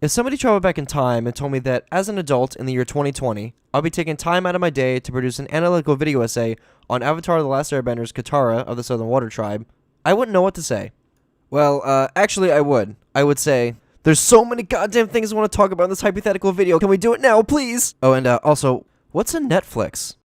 If somebody traveled back in time and told me that as an adult in the year 2020, I'll be taking time out of my day to produce an analytical video essay on Avatar The Last Airbender's Katara of the Southern Water Tribe, I wouldn't know what to say. Well, actually I would. I would say, there's so many goddamn things I want to talk about in this hypothetical video. Can we do it now, please? Oh, and also, what's a Netflix?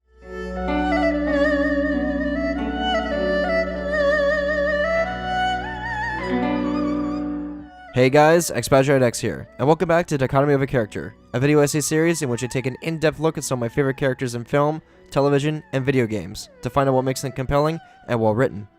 Hey guys, XBadgerKnightX here, and welcome back to Dichotomy of a Character, a video essay series in which I take an in-depth look at some of my favorite characters in film, television, and video games, to find out what makes them compelling and well-written.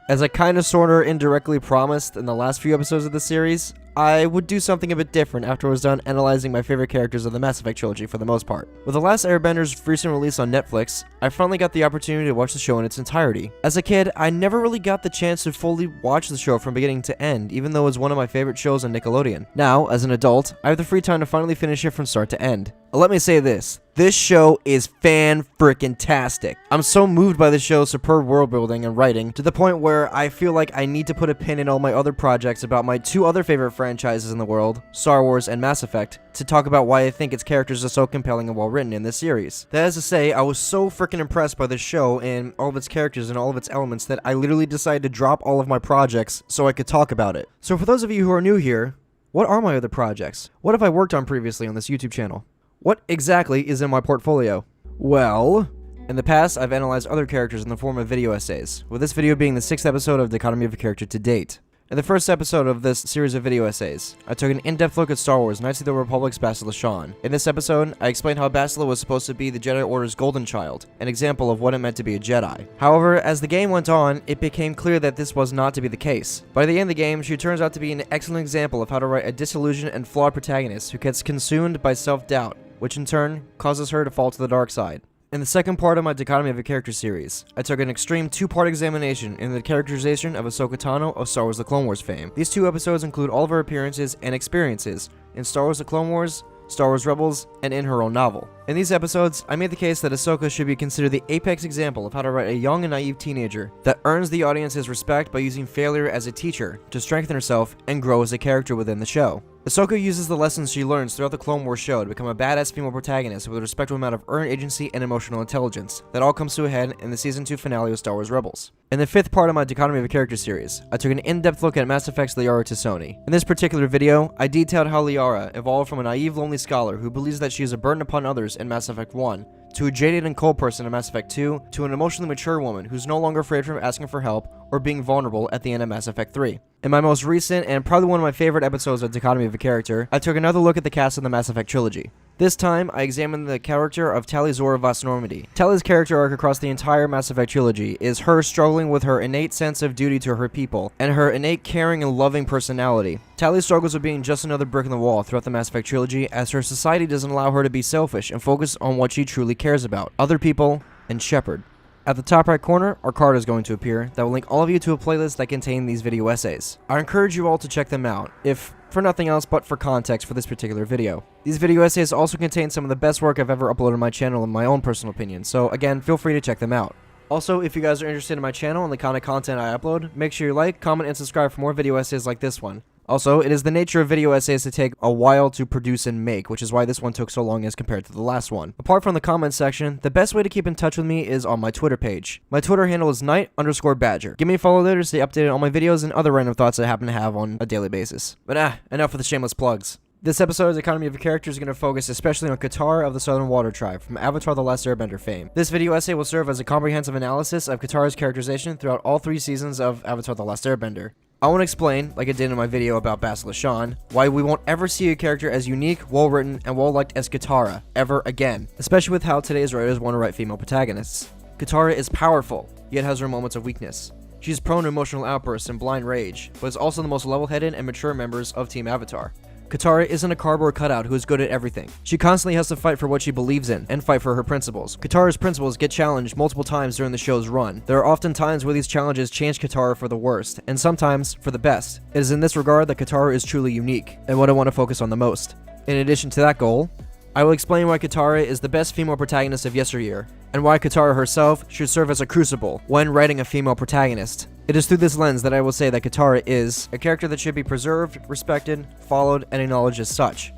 As I kinda sorta indirectly promised in the last few episodes of the series, I would do something a bit different after I was done analyzing my favorite characters of the Mass Effect trilogy for the most part. With The Last Airbender's recent release on Netflix, I finally got the opportunity to watch the show in its entirety. As a kid, I never really got the chance to fully watch the show from beginning to end, even though it was one of my favorite shows on Nickelodeon. Now, as an adult, I have the free time to finally finish it from start to end. Let me say this show is fan-frickin-tastic. I'm so moved by the show's superb world building and writing, to the point where I feel like I need to put a pin in all my other projects about my two other favorite franchises in the world, Star Wars and Mass Effect, to talk about why I think its characters are so compelling and well written in this series. That is to say, I was so frickin' impressed by this show and all of its characters and all of its elements that I literally decided to drop all of my projects so I could talk about it. So for those of you who are new here, what are my other projects? What have I worked on previously on this YouTube channel? What exactly is in my portfolio? Well, in the past, I've analyzed other characters in the form of video essays, with this video being the 6th episode of Dichotomy of a Character to date. In the first episode of this series of video essays, I took an in-depth look at Star Wars Knights of the Republic's Bastila Shan. In this episode, I explained how Bastila was supposed to be the Jedi Order's golden child, an example of what it meant to be a Jedi. However, as the game went on, it became clear that this was not to be the case. By the end of the game, she turns out to be an excellent example of how to write a disillusioned and flawed protagonist who gets consumed by self-doubt, which in turn causes her to fall to the dark side. In the second part of my Dichotomy of a Character series, I took an extreme two-part examination in the characterization of Ahsoka Tano of Star Wars The Clone Wars fame. These two episodes include all of her appearances and experiences in Star Wars The Clone Wars, Star Wars Rebels, and in her own novel. In these episodes, I made the case that Ahsoka should be considered the apex example of how to write a young and naive teenager that earns the audience's respect by using failure as a teacher to strengthen herself and grow as a character within the show. Ahsoka uses the lessons she learns throughout the Clone Wars show to become a badass female protagonist with a respectable amount of earned agency and emotional intelligence that all comes to a head in the Season 2 finale of Star Wars Rebels. In the 5th part of my Dichotomy of a Character series, I took an in-depth look at Mass Effect's Liara T'Soni. In this particular video, I detailed how Liara evolved from a naive, lonely scholar who believes that she is a burden upon others in Mass Effect 1, to a jaded and cold person in Mass Effect 2, to an emotionally mature woman who's no longer afraid from asking for help or being vulnerable at the end of Mass Effect 3. In my most recent and probably one of my favorite episodes of Dichotomy of a Character, I took another look at the cast of the Mass Effect trilogy. This time, I examined the character of Tali Zora Voss Normandy. Tali's character arc across the entire Mass Effect trilogy is her struggling with her innate sense of duty to her people, and her innate caring and loving personality. Tali struggles with being just another brick in the wall throughout the Mass Effect trilogy, as her society doesn't allow her to be selfish and focus on what she truly cares about, other people and Shepard. At the top right corner, our card is going to appear that will link all of you to a playlist that contain these video essays. I encourage you all to check them out, if for nothing else but for context for this particular video. These video essays also contain some of the best work I've ever uploaded on my channel in my own personal opinion, so again, feel free to check them out. Also, if you guys are interested in my channel and the kind of content I upload, make sure you like, comment, and subscribe for more video essays like this one. Also, it is the nature of video essays to take a while to produce and make, which is why this one took so long as compared to the last one. Apart from the comment section, the best way to keep in touch with me is on my Twitter page. My Twitter handle is Knight_Badger. Give me a follow there to stay updated on my videos and other random thoughts I happen to have on a daily basis. But enough of the shameless plugs. This episode of Dichotomy of a Character is going to focus especially on Katara of the Southern Water Tribe from Avatar The Last Airbender fame. This video essay will serve as a comprehensive analysis of Katara's characterization throughout all 3 seasons of Avatar The Last Airbender. I want to explain, like I did in my video about Bastila Shan, why we won't ever see a character as unique, well-written, and well-liked as Katara, ever again, especially with how today's writers want to write female protagonists. Katara is powerful, yet has her moments of weakness. She's prone to emotional outbursts and blind rage, but is also the most level-headed and mature members of Team Avatar. Katara isn't a cardboard cutout who is good at everything. She constantly has to fight for what she believes in, and fight for her principles. Katara's principles get challenged multiple times during the show's run. There are often times where these challenges change Katara for the worst, and sometimes for the best. It is in this regard that Katara is truly unique, and what I want to focus on the most. In addition to that goal, I will explain why Katara is the best female protagonist of yesteryear, and why Katara herself should serve as a crucible when writing a female protagonist. It is through this lens that I will say that Katara is a character that should be preserved, respected, followed, and acknowledged as such.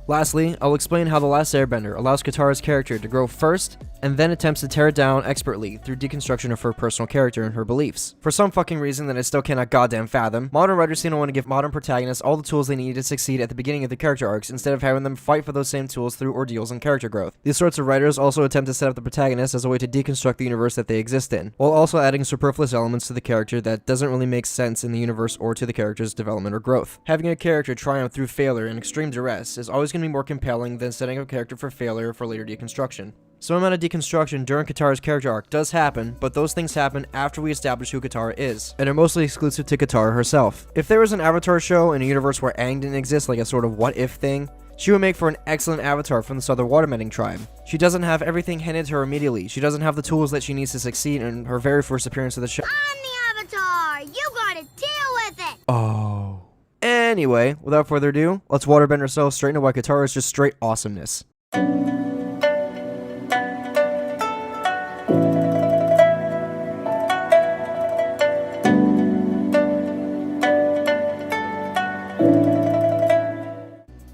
Lastly, I'll explain how The Last Airbender allows Katara's character to grow first, and then attempts to tear it down expertly through deconstruction of her personal character and her beliefs. For some fucking reason that I still cannot goddamn fathom, modern writers seem to want to give modern protagonists all the tools they need to succeed at the beginning of the character arcs instead of having them fight for those same tools through ordeals and character growth. These sorts of writers also attempt to set up the protagonist as a way to deconstruct the universe that they exist in, while also adding superfluous elements to the character that doesn't really make sense in the universe or to the character's development or growth. Having a character triumph through failure and extreme duress is always going to be more compelling than setting up a character for failure for later deconstruction. Some amount of deconstruction during Katara's character arc does happen, but those things happen after we establish who Katara is, and are mostly exclusive to Katara herself. If there was an Avatar show in a universe where Aang didn't exist, like a sort of what-if thing, she would make for an excellent avatar from the Southern Waterbending tribe. She doesn't have everything handed to her immediately. She doesn't have the tools that she needs to succeed in her very first appearance of the show. I'm the Avatar! You gotta deal with it! Oh. Anyway, without further ado, let's waterbend ourselves straight into why Katara is just straight awesomeness.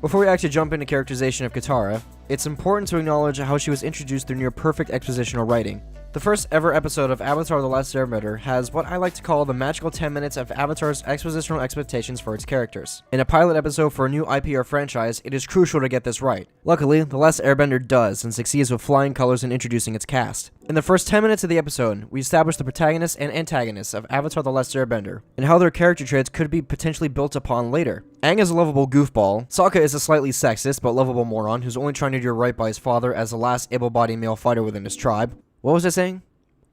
Before we actually jump into characterization of Katara, it's important to acknowledge how she was introduced through near-perfect expositional writing. The first ever episode of Avatar: The Last Airbender has what I like to call the magical 10 minutes of Avatar's expositional expectations for its characters. In a pilot episode for a new IP or franchise, it is crucial to get this right. Luckily, The Last Airbender does, and succeeds with flying colors in introducing its cast. In the first 10 minutes of the episode, we establish the protagonists and antagonists of Avatar: The Last Airbender, and how their character traits could be potentially built upon later. Aang is a lovable goofball, Sokka is a slightly sexist but lovable moron who's only trying to do right by his father as the last able-bodied male fighter within his tribe. What was I saying?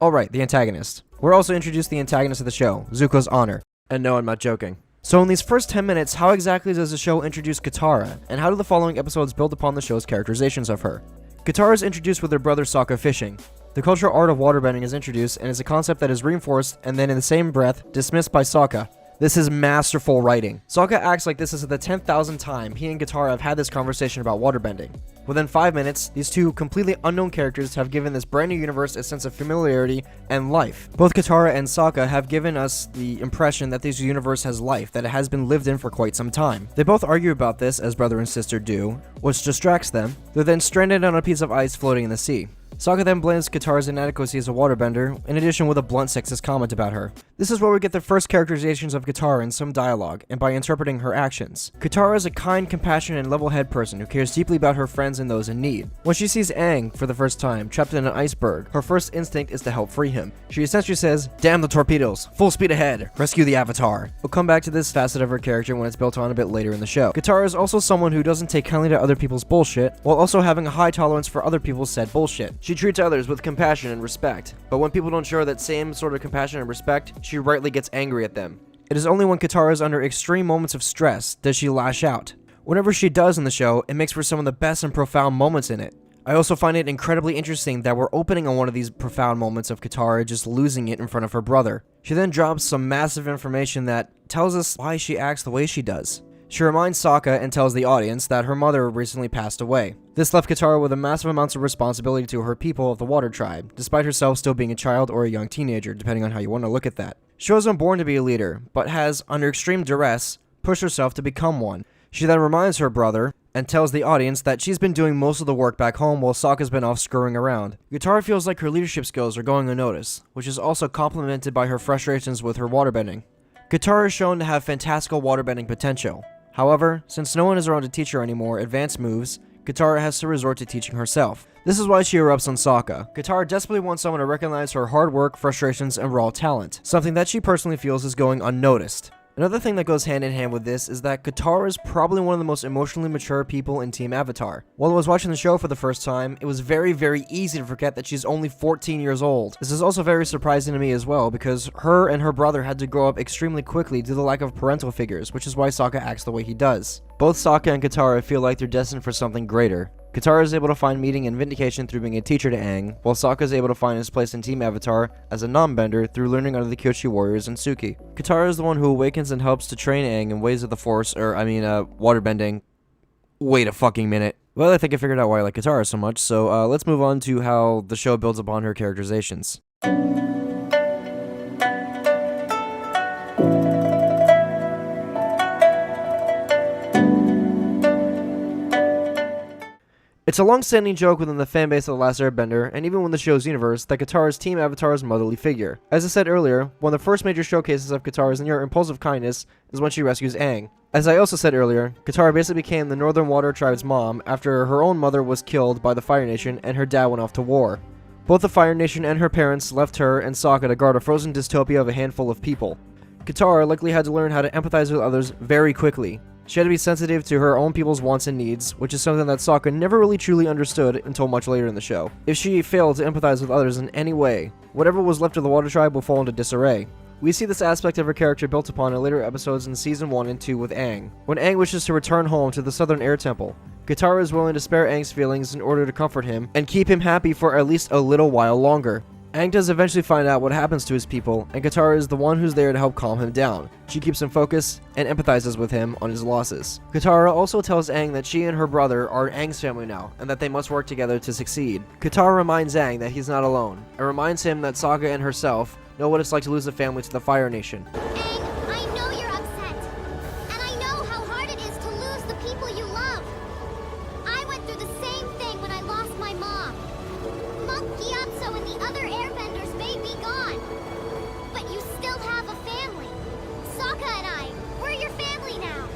Alright, the antagonist. We're also introduced the antagonist of the show, Zuko's honor. And no, I'm not joking. So in these first 10 minutes, how exactly does the show introduce Katara, and how do the following episodes build upon the show's characterizations of her? Katara is introduced with her brother Sokka fishing. The cultural art of waterbending is introduced, and is a concept that is reinforced and then in the same breath dismissed by Sokka. This is masterful writing. Sokka acts like this is the 10,000th time he and Katara have had this conversation about waterbending. Within 5 minutes, these two completely unknown characters have given this brand new universe a sense of familiarity and life. Both Katara and Sokka have given us the impression that this universe has life, that it has been lived in for quite some time. They both argue about this, as brother and sister do, which distracts them. They're then stranded on a piece of ice floating in the sea. Sokka then blames Katara's inadequacy as a waterbender, in addition with a blunt sexist comment about her. This is where we get the first characterizations of Katara in some dialogue, and by interpreting her actions. Katara is a kind, compassionate, and level-headed person who cares deeply about her friends and those in need. When she sees Aang for the first time, trapped in an iceberg, her first instinct is to help free him. She essentially says, "Damn the torpedoes, full speed ahead, rescue the Avatar." We'll come back to this facet of her character when it's built on a bit later in the show. Katara is also someone who doesn't take kindly to other people's bullshit, while also having a high tolerance for other people's said bullshit. She treats others with compassion and respect, but when people don't show her that same sort of compassion and respect, she rightly gets angry at them. It is only when Katara is under extreme moments of stress does she lash out. Whenever she does in the show, it makes for some of the best and profound moments in it. I also find it incredibly interesting that we're opening on one of these profound moments of Katara just losing it in front of her brother. She then drops some massive information that tells us why she acts the way she does. She reminds Sokka and tells the audience that her mother recently passed away. This left Katara with a massive amounts of responsibility to her people of the Water Tribe, despite herself still being a child or a young teenager, depending on how you want to look at that. She wasn't born to be a leader, but has, under extreme duress, pushed herself to become one. She then reminds her brother, and tells the audience that she's been doing most of the work back home while Sokka's been off screwing around. Katara feels like her leadership skills are going unnoticed, which is also complemented by her frustrations with her waterbending. Katara is shown to have fantastical waterbending potential. However, since no one is around to teach her any more advanced moves, Katara has to resort to teaching herself. This is why she erupts on Sokka. Katara desperately wants someone to recognize her hard work, frustrations, and raw talent, something that she personally feels is going unnoticed. Another thing that goes hand in hand with this is that Katara is probably one of the most emotionally mature people in Team Avatar. While I was watching the show for the first time, it was very easy to forget that she's only 14 years old. This is also very surprising to me as well, because her and her brother had to grow up extremely quickly due to the lack of parental figures, which is why Sokka acts the way he does. Both Sokka and Katara feel like they're destined for something greater. Katara is able to find meaning and vindication through being a teacher to Aang, while Sokka is able to find his place in Team Avatar as a non-bender through learning under the Kyoshi warriors and Suki. Katara is the one who awakens and helps to train Aang in ways of the Force, waterbending. Wait a fucking minute. Well, I think I figured out why I like Katara so much, so let's move on to how the show builds upon her characterizations. It's a long-standing joke within the fanbase of The Last Airbender, and even within the show's universe, that Katara is Team Avatar's motherly figure. As I said earlier, one of the first major showcases of Katara's near impulsive kindness is when she rescues Aang. As I also said earlier, Katara basically became the Northern Water Tribe's mom after her own mother was killed by the Fire Nation and her dad went off to war. Both the Fire Nation and her parents left her and Sokka to guard a frozen dystopia of a handful of people. Katara likely had to learn how to empathize with others very quickly. She had to be sensitive to her own people's wants and needs, which is something that Sokka never really truly understood until much later in the show. If she failed to empathize with others in any way, whatever was left of the Water Tribe will fall into disarray. We see this aspect of her character built upon in later episodes in Season 1 and 2 with Aang. When Aang wishes to return home to the Southern Air Temple, Katara is willing to spare Aang's feelings in order to comfort him and keep him happy for at least a little while longer. Aang does eventually find out what happens to his people, and Katara is the one who's there to help calm him down. She keeps him focused and empathizes with him on his losses. Katara also tells Aang that she and her brother are Aang's family now, and that they must work together to succeed. Katara reminds Aang that he's not alone, and reminds him that Sokka and herself know what it's like to lose a family to the Fire Nation. Aang, I know you're upset. And I know how hard it is to lose the people you love. I went through the same thing when I lost my mom. Monk Gyatso and the other airbenders may be gone. But you still have a family. Sokka and I, we're your family now.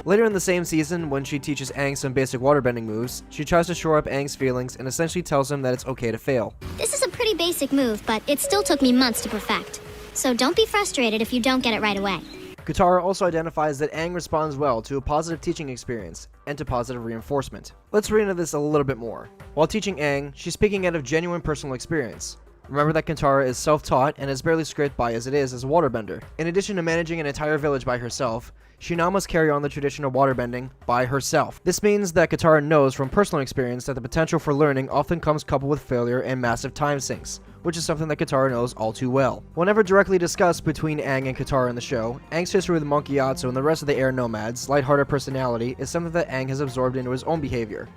Later in the same season, when she teaches Aang some basic waterbending moves, she tries to shore up Aang's feelings and essentially tells him that it's okay to fail. This is a pretty basic move, but it still took me months to perfect. So don't be frustrated if you don't get it right away. Katara also identifies that Aang responds well to a positive teaching experience and to positive reinforcement. Let's read into this a little bit more. While teaching Aang, she's speaking out of genuine personal experience. Remember that Katara is self-taught and is barely scraped by as it is as a waterbender. In addition to managing an entire village by herself, she now must carry on the tradition of waterbending by herself. This means that Katara knows from personal experience that the potential for learning often comes coupled with failure and massive time sinks, which is something that Katara knows all too well. Whenever directly discussed between Aang and Katara in the show, Aang's history with Monk Gyatso and the rest of the air nomads' lighthearted personality is something that Aang has absorbed into his own behavior.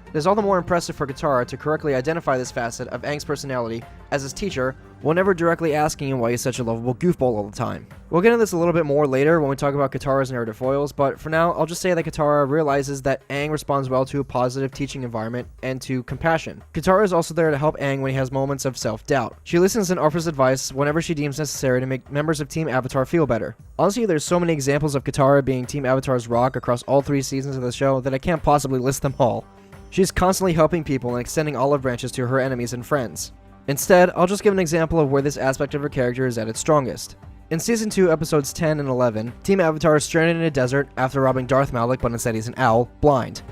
It is all the more impressive for Katara to correctly identify this facet of Aang's personality as his teacher, while never directly asking him why he's such a lovable goofball all the time. We'll get into this a little bit more later when we talk about Katara's narrative foils, but for now, I'll just say that Katara realizes that Aang responds well to a positive teaching environment and to compassion. Katara is also there to help Aang when he has moments of self-doubt. She listens and offers advice whenever she deems necessary to make members of Team Avatar feel better. Honestly, there's so many examples of Katara being Team Avatar's rock across all 3 seasons of the show that I can't possibly list them all. She's constantly helping people and extending olive branches to her enemies and friends. Instead, I'll just give an example of where this aspect of her character is at its strongest. In Season 2, Episodes 10 and 11, Team Avatar is stranded in a desert after robbing Darth Malak, but instead he's an owl, blind.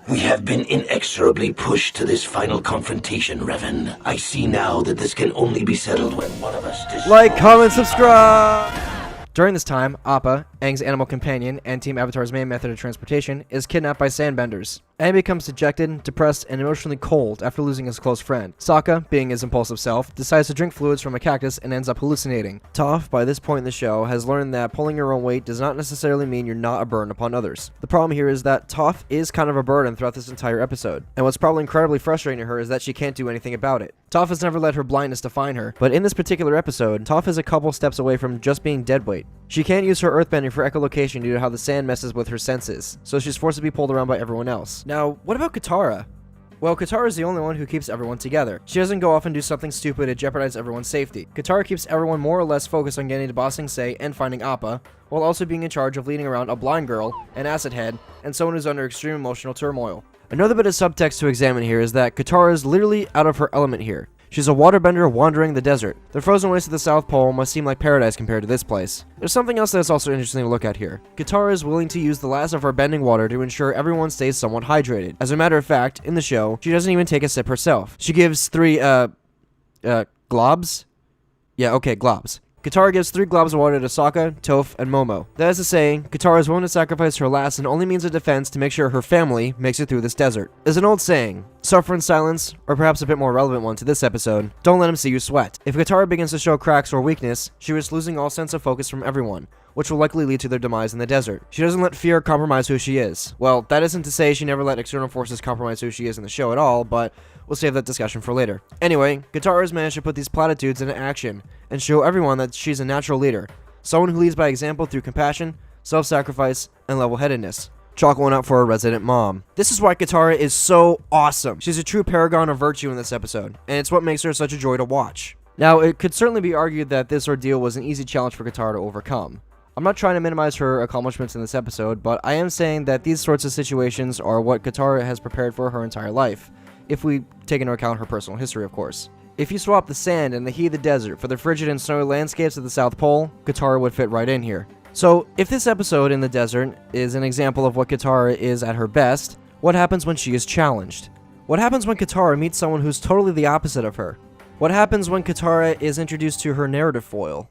We have been inexorably pushed to this final confrontation, Revan. I see now that this can only be settled when one of us destroys... Like, comment, subscribe! During this time, Appa, Aang's animal companion and Team Avatar's main method of transportation, is kidnapped by sandbenders. Aang becomes dejected, depressed, and emotionally cold after losing his close friend. Sokka, being his impulsive self, decides to drink fluids from a cactus and ends up hallucinating. Toph, by this point in the show, has learned that pulling your own weight does not necessarily mean you're not a burden upon others. The problem here is that Toph is kind of a burden throughout this entire episode, and what's probably incredibly frustrating to her is that she can't do anything about it. Toph has never let her blindness define her, but in this particular episode, Toph is a couple steps away from just being deadweight. She can't use her earthbending for echolocation due to how the sand messes with her senses, so she's forced to be pulled around by everyone else. Now, what about Katara? Well, Katara is the only one who keeps everyone together. She doesn't go off and do something stupid to jeopardize everyone's safety. Katara keeps everyone more or less focused on getting to Ba Sing Se and finding Appa, while also being in charge of leading around a blind girl, an acid head, and someone who's under extreme emotional turmoil. Another bit of subtext to examine here is that Katara is literally out of her element here. She's a waterbender wandering the desert. The frozen waste of the South Pole must seem like paradise compared to this place. There's something else that's also interesting to look at here. Katara is willing to use the last of her bending water to ensure everyone stays somewhat hydrated. As a matter of fact, in the show, she doesn't even take a sip herself. She gives 3, globs? Yeah, okay, globs. Katara gives 3 globs of water to Sokka, Toph, and Momo. That is to say, Katara is willing to sacrifice her last and only means of defense to make sure her family makes it through this desert. There's an old saying, suffer in silence, or perhaps a bit more relevant one to this episode, don't let him see you sweat. If Katara begins to show cracks or weakness, she risks losing all sense of focus from everyone, which will likely lead to their demise in the desert. She doesn't let fear compromise who she is. Well, that isn't to say she never let external forces compromise who she is in the show at all, but we'll save that discussion for later. Anyway, Katara has managed to put these platitudes into action and show everyone that she's a natural leader, someone who leads by example through compassion, self-sacrifice, and level-headedness. Chalk one up for a resident mom. This is why Katara is so awesome. She's a true paragon of virtue in this episode, and it's what makes her such a joy to watch. Now, it could certainly be argued that this ordeal was an easy challenge for Katara to overcome. I'm not trying to minimize her accomplishments in this episode, but I am saying that these sorts of situations are what Katara has prepared for her entire life, if we take into account her personal history, of course. If you swap the sand and the heat of the desert for the frigid and snowy landscapes of the South Pole, Katara would fit right in here. So, if this episode in the desert is an example of what Katara is at her best, what happens when she is challenged? What happens when Katara meets someone who's totally the opposite of her? What happens when Katara is introduced to her narrative foil?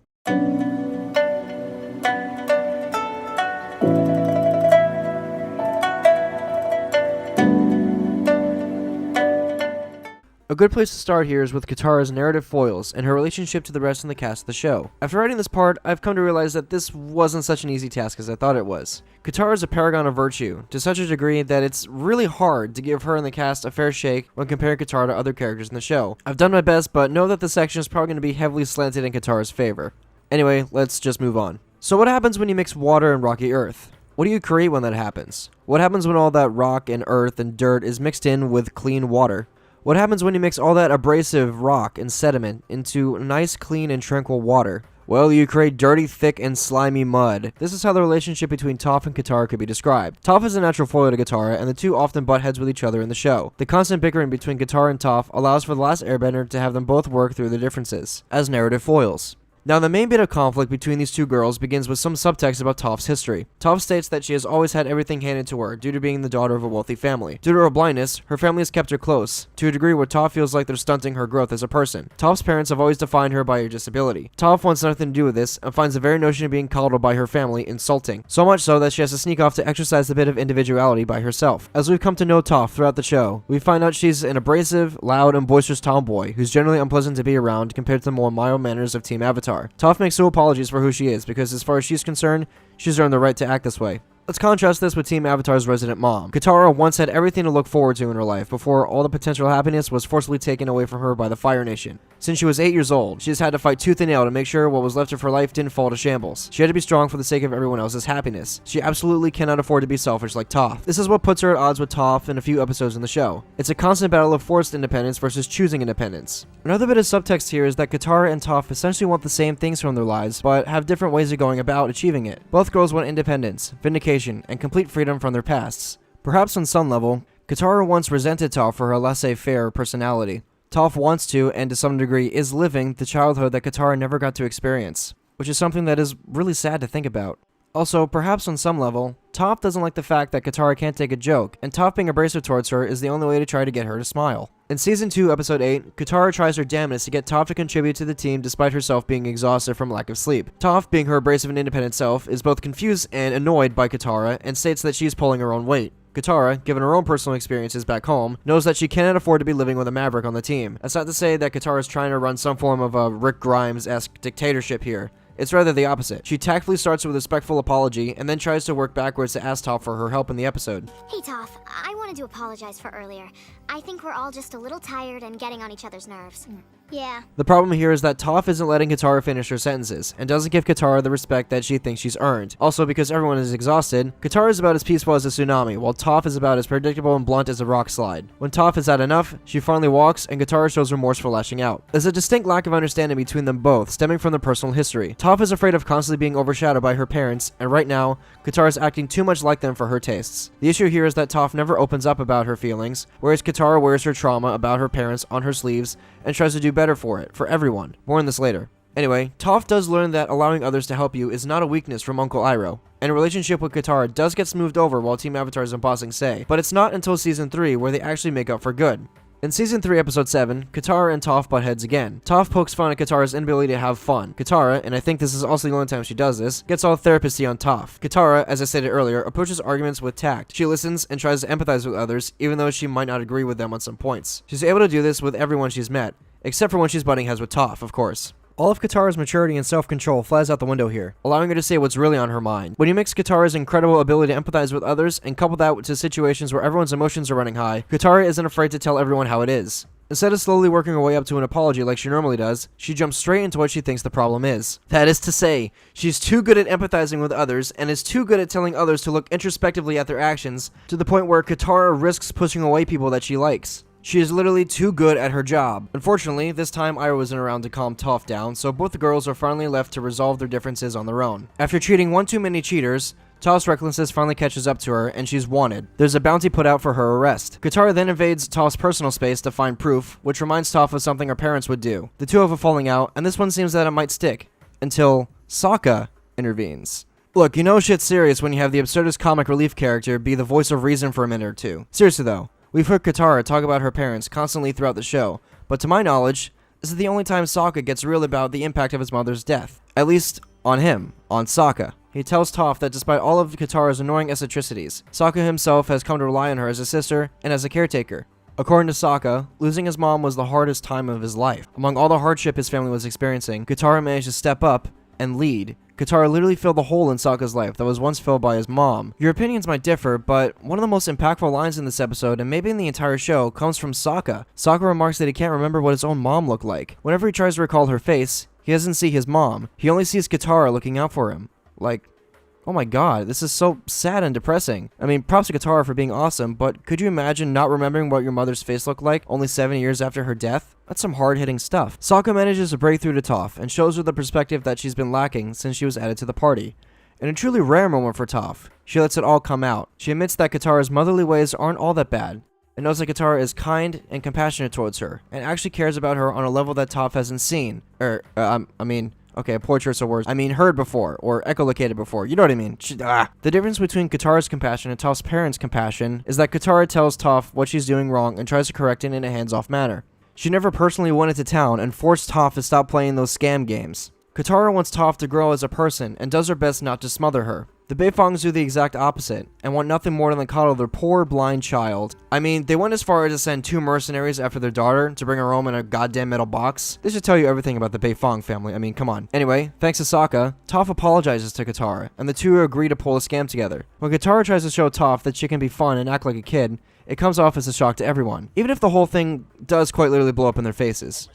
A good place to start here is with Katara's narrative foils and her relationship to the rest of the cast of the show. After writing this part, I've come to realize that this wasn't such an easy task as I thought it was. Katara is a paragon of virtue, to such a degree that it's really hard to give her and the cast a fair shake when comparing Katara to other characters in the show. I've done my best, but know that this section is probably going to be heavily slanted in Katara's favor. Anyway, let's just move on. So what happens when you mix water and rocky earth? What do you create when that happens? What happens when all that rock and earth and dirt is mixed in with clean water? What happens when you mix all that abrasive rock and sediment into nice, clean, and tranquil water? Well, you create dirty, thick, and slimy mud. This is how the relationship between Toph and Katara could be described. Toph is a natural foil to Katara, and the two often butt heads with each other in the show. The constant bickering between Katara and Toph allows for the Last Airbender to have them both work through the differences, as narrative foils. Now, the main bit of conflict between these two girls begins with some subtext about Toph's history. Toph states that she has always had everything handed to her due to being the daughter of a wealthy family. Due to her blindness, her family has kept her close, to a degree where Toph feels like they're stunting her growth as a person. Toph's parents have always defined her by her disability. Toph wants nothing to do with this and finds the very notion of being coddled by her family insulting, so much so that she has to sneak off to exercise a bit of individuality by herself. As we've come to know Toph throughout the show, we find out she's an abrasive, loud, and boisterous tomboy who's generally unpleasant to be around compared to the more mild manners of Team Avatar. Toph makes no apologies for who she is, because as far as she's concerned, she's earned the right to act this way. Let's contrast this with Team Avatar's resident mom. Katara once had everything to look forward to in her life before all the potential happiness was forcibly taken away from her by the Fire Nation. Since she was 8 years old, she has had to fight tooth and nail to make sure what was left of her life didn't fall to shambles. She had to be strong for the sake of everyone else's happiness. She absolutely cannot afford to be selfish like Toph. This is what puts her at odds with Toph in a few episodes in the show. It's a constant battle of forced independence versus choosing independence. Another bit of subtext here is that Katara and Toph essentially want the same things from their lives, but have different ways of going about achieving it. Both girls want independence, vindication, and complete freedom from their pasts. Perhaps on some level, Katara once resented Toph for her laissez-faire personality. Toph wants to, and to some degree is living, the childhood that Katara never got to experience, which is something that is really sad to think about. Also, perhaps on some level, Toph doesn't like the fact that Katara can't take a joke, and Toph being abrasive towards her is the only way to try to get her to smile. In Season 2, Episode 8, Katara tries her damnedest to get Toph to contribute to the team despite herself being exhausted from lack of sleep. Toph, being her abrasive and independent self, is both confused and annoyed by Katara, and states that she's pulling her own weight. Katara, given her own personal experiences back home, knows that she cannot afford to be living with a maverick on the team. That's not to say that Katara is trying to run some form of a Rick Grimes-esque dictatorship here. It's rather the opposite. She tactfully starts with a respectful apology and then tries to work backwards to ask Toph for her help in the episode. Hey Toph, I wanted to apologize for earlier. I think we're all just a little tired and getting on each other's nerves. Yeah. The problem here is that Toph isn't letting Katara finish her sentences, and doesn't give Katara the respect that she thinks she's earned. Also, because everyone is exhausted, Katara is about as peaceful as a tsunami, while Toph is about as predictable and blunt as a rock slide. When Toph has had enough, she finally walks, and Katara shows remorse for lashing out. There's a distinct lack of understanding between them both, stemming from their personal history. Toph is afraid of constantly being overshadowed by her parents, and right now, Katara is acting too much like them for her tastes. The issue here is that Toph never opens up about her feelings, whereas Katara wears her trauma about her parents on her sleeves and tries to do better for it, for everyone. More on this later. Anyway, Toph does learn that allowing others to help you is not a weakness from Uncle Iroh, and a relationship with Katara does get smoothed over while Team Avatar is in Ba Sing Se, but it's not until Season 3 where they actually make up for good. In Season 3, Episode 7, Katara and Toph butt heads again. Toph pokes fun at Katara's inability to have fun. Katara, and I think this is also the only time she does this, gets all therapist-y on Toph. Katara, as I stated earlier, approaches arguments with tact. She listens and tries to empathize with others, even though she might not agree with them on some points. She's able to do this with everyone she's met, except for when she's butting heads with Toph, of course. All of Katara's maturity and self-control flies out the window here, allowing her to say what's really on her mind. When you mix Katara's incredible ability to empathize with others and couple that to situations where everyone's emotions are running high, Katara isn't afraid to tell everyone how it is. Instead of slowly working her way up to an apology like she normally does, she jumps straight into what she thinks the problem is. That is to say, she's too good at empathizing with others and is too good at telling others to look introspectively at their actions to the point where Katara risks pushing away people that she likes. She is literally too good at her job. Unfortunately, this time Ira wasn't around to calm Toph down, so both the girls are finally left to resolve their differences on their own. After treating one too many cheaters, Toph's recklessness finally catches up to her, and she's wanted. There's a bounty put out for her arrest. Katara then invades Toph's personal space to find proof, which reminds Toph of something her parents would do. The two have a falling out, and this one seems that it might stick. Until Sokka intervenes. Look, you know shit's serious when you have the absurdist comic relief character be the voice of reason for a minute or two. Seriously though, we've heard Katara talk about her parents constantly throughout the show, but to my knowledge, this is the only time Sokka gets real about the impact of his mother's death. At least, on him. On Sokka. He tells Toph that despite all of Katara's annoying eccentricities, Sokka himself has come to rely on her as a sister and as a caretaker. According to Sokka, losing his mom was the hardest time of his life. Among all the hardship his family was experiencing, Katara managed to step up and lead. Katara literally filled the hole in Sokka's life that was once filled by his mom. Your opinions might differ, but one of the most impactful lines in this episode, and maybe in the entire show, comes from Sokka. Sokka remarks that he can't remember what his own mom looked like. Whenever he tries to recall her face, he doesn't see his mom. He only sees Katara looking out for him. Like, oh my god, this is so sad and depressing. I mean, props to Katara for being awesome, but could you imagine not remembering what your mother's face looked like only 7 years after her death? That's some hard-hitting stuff. Sokka manages to break through to Toph and shows her the perspective that she's been lacking since she was added to the party. In a truly rare moment for Toph, she lets it all come out. She admits that Katara's motherly ways aren't all that bad, and knows that Katara is kind and compassionate towards her, and actually cares about her on a level that Toph hasn't seen. Okay, a poor choice of words. Heard before, or echolocated before. You know what I mean. The difference between Katara's compassion and Toph's parents' compassion is that Katara tells Toph what she's doing wrong and tries to correct it in a hands-off manner. She never personally went into town and forced Toph to stop playing those scam games. Katara wants Toph to grow as a person and does her best not to smother her. The Beifongs do the exact opposite, and want nothing more than to coddle their poor, blind child. They went as far as to send 2 mercenaries after their daughter to bring her home in a goddamn metal box. This should tell you everything about the Beifong family, come on. Anyway, thanks to Sokka, Toph apologizes to Katara, and the two agree to pull a scam together. When Katara tries to show Toph that she can be fun and act like a kid, it comes off as a shock to everyone, even if the whole thing does quite literally blow up in their faces.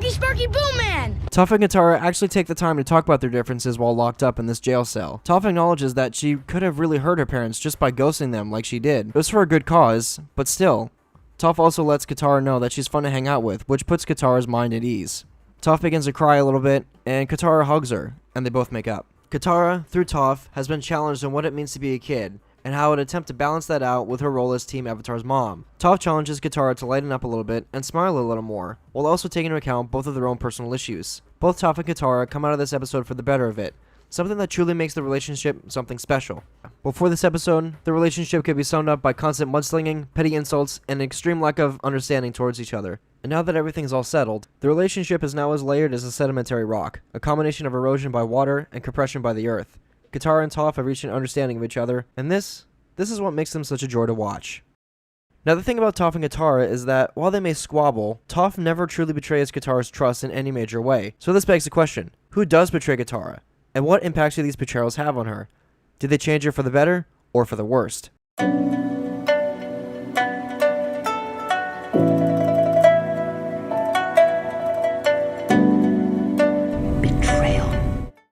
Sparky Boom Man! Toph and Katara actually take the time to talk about their differences while locked up in this jail cell. Toph acknowledges that she could have really hurt her parents just by ghosting them like she did. It was for a good cause, but still. Toph also lets Katara know that she's fun to hang out with, which puts Katara's mind at ease. Toph begins to cry a little bit, and Katara hugs her, and they both make up. Katara, through Toph, has been challenged on what it means to be a kid, and how it would attempt to balance that out with her role as Team Avatar's mom. Toph challenges Katara to lighten up a little bit and smile a little more, while also taking into account both of their own personal issues. Both Toph and Katara come out of this episode for the better of it, something that truly makes the relationship something special. Before this episode, the relationship could be summed up by constant mudslinging, petty insults, and an extreme lack of understanding towards each other. And now that everything's all settled, the relationship is now as layered as a sedimentary rock, a combination of erosion by water and compression by the earth. Katara and Toph have reached an understanding of each other, and this is what makes them such a joy to watch. Now the thing about Toph and Katara is that while they may squabble, Toph never truly betrays Katara's trust in any major way. So this begs the question, who does betray Katara? And what impacts do these betrayals have on her? Did they change her for the better or for the worst?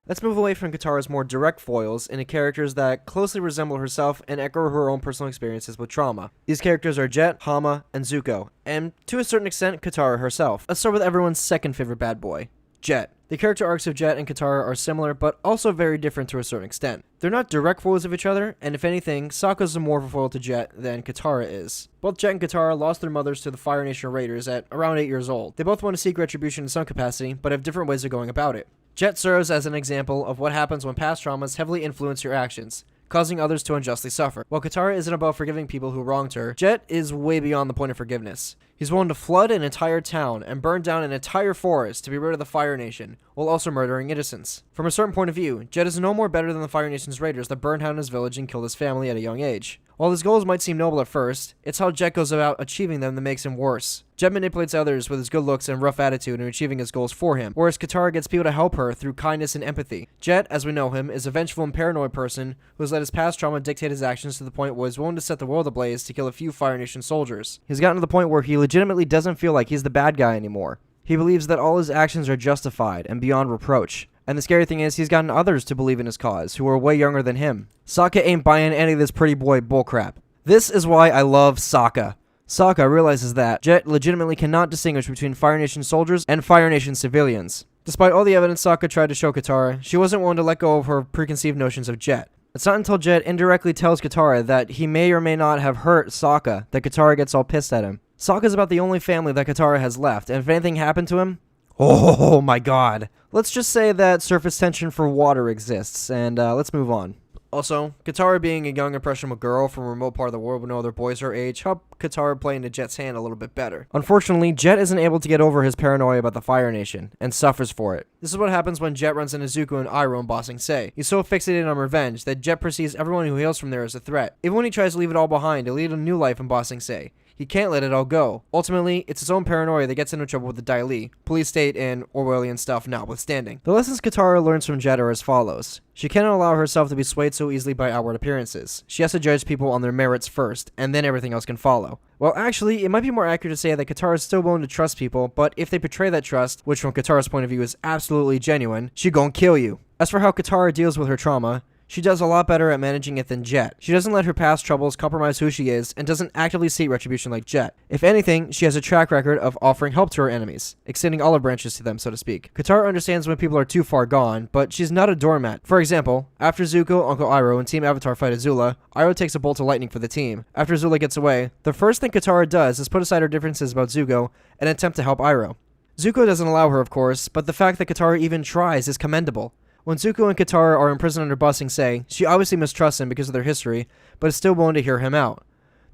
Let's move away from Katara's more direct foils into characters that closely resemble herself and echo her own personal experiences with trauma. These characters are Jet, Hama, and Zuko, and to a certain extent, Katara herself. Let's start with everyone's second favorite bad boy, Jet. The character arcs of Jet and Katara are similar, but also very different to a certain extent. They're not direct foils of each other, and if anything, Sokka's more of a foil to Jet than Katara is. Both Jet and Katara lost their mothers to the Fire Nation Raiders at around 8 years old. They both want to seek retribution in some capacity, but have different ways of going about it. Jet serves as an example of what happens when past traumas heavily influence your actions, causing others to unjustly suffer. While Katara isn't about forgiving people who wronged her, Jet is way beyond the point of forgiveness. He's willing to flood an entire town and burn down an entire forest to be rid of the Fire Nation, while also murdering innocents. From a certain point of view, Jet is no more better than the Fire Nation's raiders that burned down his village and killed his family at a young age. While his goals might seem noble at first, it's how Jet goes about achieving them that makes him worse. Jet manipulates others with his good looks and rough attitude in achieving his goals for him, whereas Katara gets people to help her through kindness and empathy. Jet, as we know him, is a vengeful and paranoid person who has let his past trauma dictate his actions to the point where he's willing to set the world ablaze to kill a few Fire Nation soldiers. He's gotten to the point where he legitimately doesn't feel like he's the bad guy anymore. He believes that all his actions are justified and beyond reproach. And the scary thing is, he's gotten others to believe in his cause, who are way younger than him. Sokka ain't buying any of this pretty boy bullcrap. This is why I love Sokka. Sokka realizes that Jet legitimately cannot distinguish between Fire Nation soldiers and Fire Nation civilians. Despite all the evidence Sokka tried to show Katara, she wasn't willing to let go of her preconceived notions of Jet. It's not until Jet indirectly tells Katara that he may or may not have hurt Sokka that Katara gets all pissed at him. Sokka's about the only family that Katara has left, and if anything happened to him, oh my god. Let's just say that surface tension for water exists, and let's move on. Also, Katara being a young impressionable girl from a remote part of the world with no other boys her age helped Katara play into Jet's hand a little bit better. Unfortunately, Jet isn't able to get over his paranoia about the Fire Nation, and suffers for it. This is what happens when Jet runs into Zuko and Iroh in Ba Sing Se. He's so fixated on revenge that Jet perceives everyone who hails from there as a threat. Even when he tries to leave it all behind to lead a new life in Ba Sing Se, he can't let it all go. Ultimately, it's his own paranoia that gets into trouble with the Dai Li, police state and Orwellian stuff notwithstanding. The lessons Katara learns from Jet are as follows. She cannot allow herself to be swayed so easily by outward appearances. She has to judge people on their merits first, and then everything else can follow. Well, actually, it might be more accurate to say that Katara is still willing to trust people, but if they betray that trust, which from Katara's point of view is absolutely genuine, she gon' kill you. As for how Katara deals with her trauma, she does a lot better at managing it than Jet. She doesn't let her past troubles compromise who she is, and doesn't actively seek retribution like Jet. If anything, she has a track record of offering help to her enemies, extending olive branches to them, so to speak. Katara understands when people are too far gone, but she's not a doormat. For example, after Zuko, Uncle Iroh, and Team Avatar fight Azula, Iroh takes a bolt of lightning for the team. After Azula gets away, the first thing Katara does is put aside her differences about Zuko and attempt to help Iroh. Zuko doesn't allow her, of course, but the fact that Katara even tries is commendable. When Zuko and Katara are imprisoned under Ba Sing Se, she obviously mistrusts him because of their history, but is still willing to hear him out.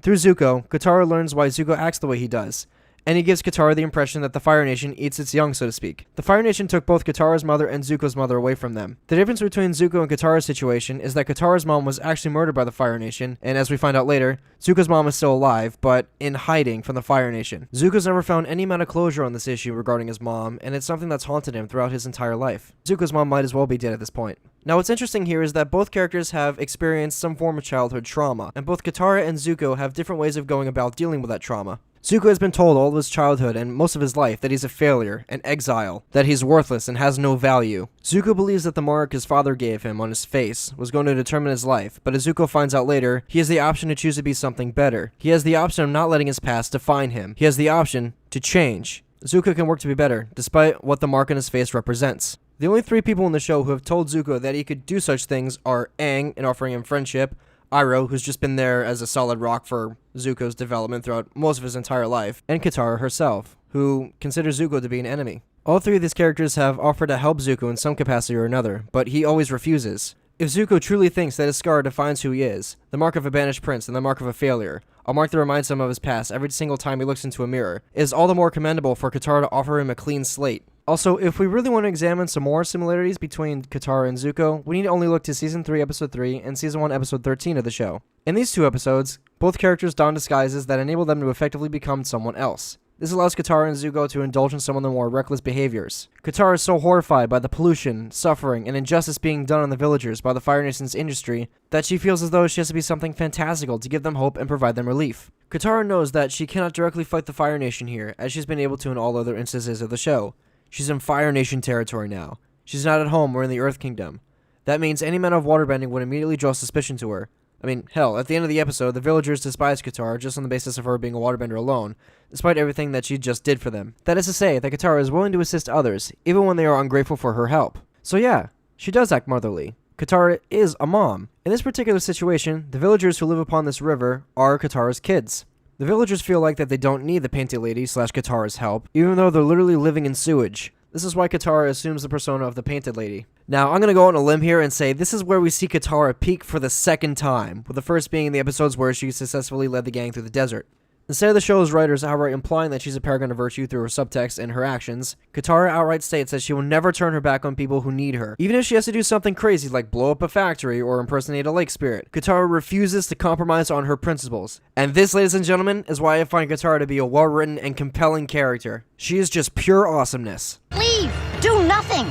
Through Zuko, Katara learns why Zuko acts the way he does, and he gives Katara the impression that the Fire Nation eats its young, so to speak. The Fire Nation took both Katara's mother and Zuko's mother away from them. The difference between Zuko and Katara's situation is that Katara's mom was actually murdered by the Fire Nation, and as we find out later, Zuko's mom is still alive, but in hiding from the Fire Nation. Zuko's never found any amount of closure on this issue regarding his mom, and it's something that's haunted him throughout his entire life. Zuko's mom might as well be dead at this point. Now what's interesting here is that both characters have experienced some form of childhood trauma, and both Katara and Zuko have different ways of going about dealing with that trauma. Zuko has been told all of his childhood and most of his life that he's a failure, an exile, that he's worthless and has no value. Zuko believes that the mark his father gave him on his face was going to determine his life, but as Zuko finds out later, he has the option to choose to be something better. He has the option of not letting his past define him. He has the option to change. Zuko can work to be better, despite what the mark on his face represents. The only three people in the show who have told Zuko that he could do such things are Aang in offering him friendship, Iroh, who's just been there as a solid rock for Zuko's development throughout most of his entire life, and Katara herself, who considers Zuko to be an enemy. All three of these characters have offered to help Zuko in some capacity or another, but he always refuses. If Zuko truly thinks that his scar defines who he is, the mark of a banished prince and the mark of a failure, a mark that reminds him of his past every single time he looks into a mirror, it is all the more commendable for Katara to offer him a clean slate. Also, if we really want to examine some more similarities between Katara and Zuko, we need to only look to Season 3, Episode 3, and Season 1, Episode 13 of the show. In these two episodes, both characters don disguises that enable them to effectively become someone else. This allows Katara and Zuko to indulge in some of their more reckless behaviors. Katara is so horrified by the pollution, suffering, and injustice being done on the villagers by the Fire Nation's industry that she feels as though she has to be something fantastical to give them hope and provide them relief. Katara knows that she cannot directly fight the Fire Nation here, as she's been able to in all other instances of the show. She's in Fire Nation territory now. She's not at home or in the Earth Kingdom. That means any amount of waterbending would immediately draw suspicion to her. I mean, hell, at the end of the episode, the villagers despise Katara just on the basis of her being a waterbender alone, despite everything that she just did for them. That is to say, that Katara is willing to assist others, even when they are ungrateful for her help. So yeah, she does act motherly. Katara is a mom. In this particular situation, the villagers who live upon this river are Katara's kids. The villagers feel like that they don't need the Painted Lady / Katara's help, even though they're literally living in sewage. This is why Katara assumes the persona of the Painted Lady. Now, I'm gonna go on a limb here and say this is where we see Katara peak for the second time, with the first being in the episodes where she successfully led the gang through the desert. Instead of the show's writers outright implying that she's a paragon of virtue through her subtext and her actions, Katara outright states that she will never turn her back on people who need her, even if she has to do something crazy like blow up a factory or impersonate a lake spirit. Katara refuses to compromise on her principles. And this, ladies and gentlemen, is why I find Katara to be a well-written and compelling character. She is just pure awesomeness. Leave! Do nothing!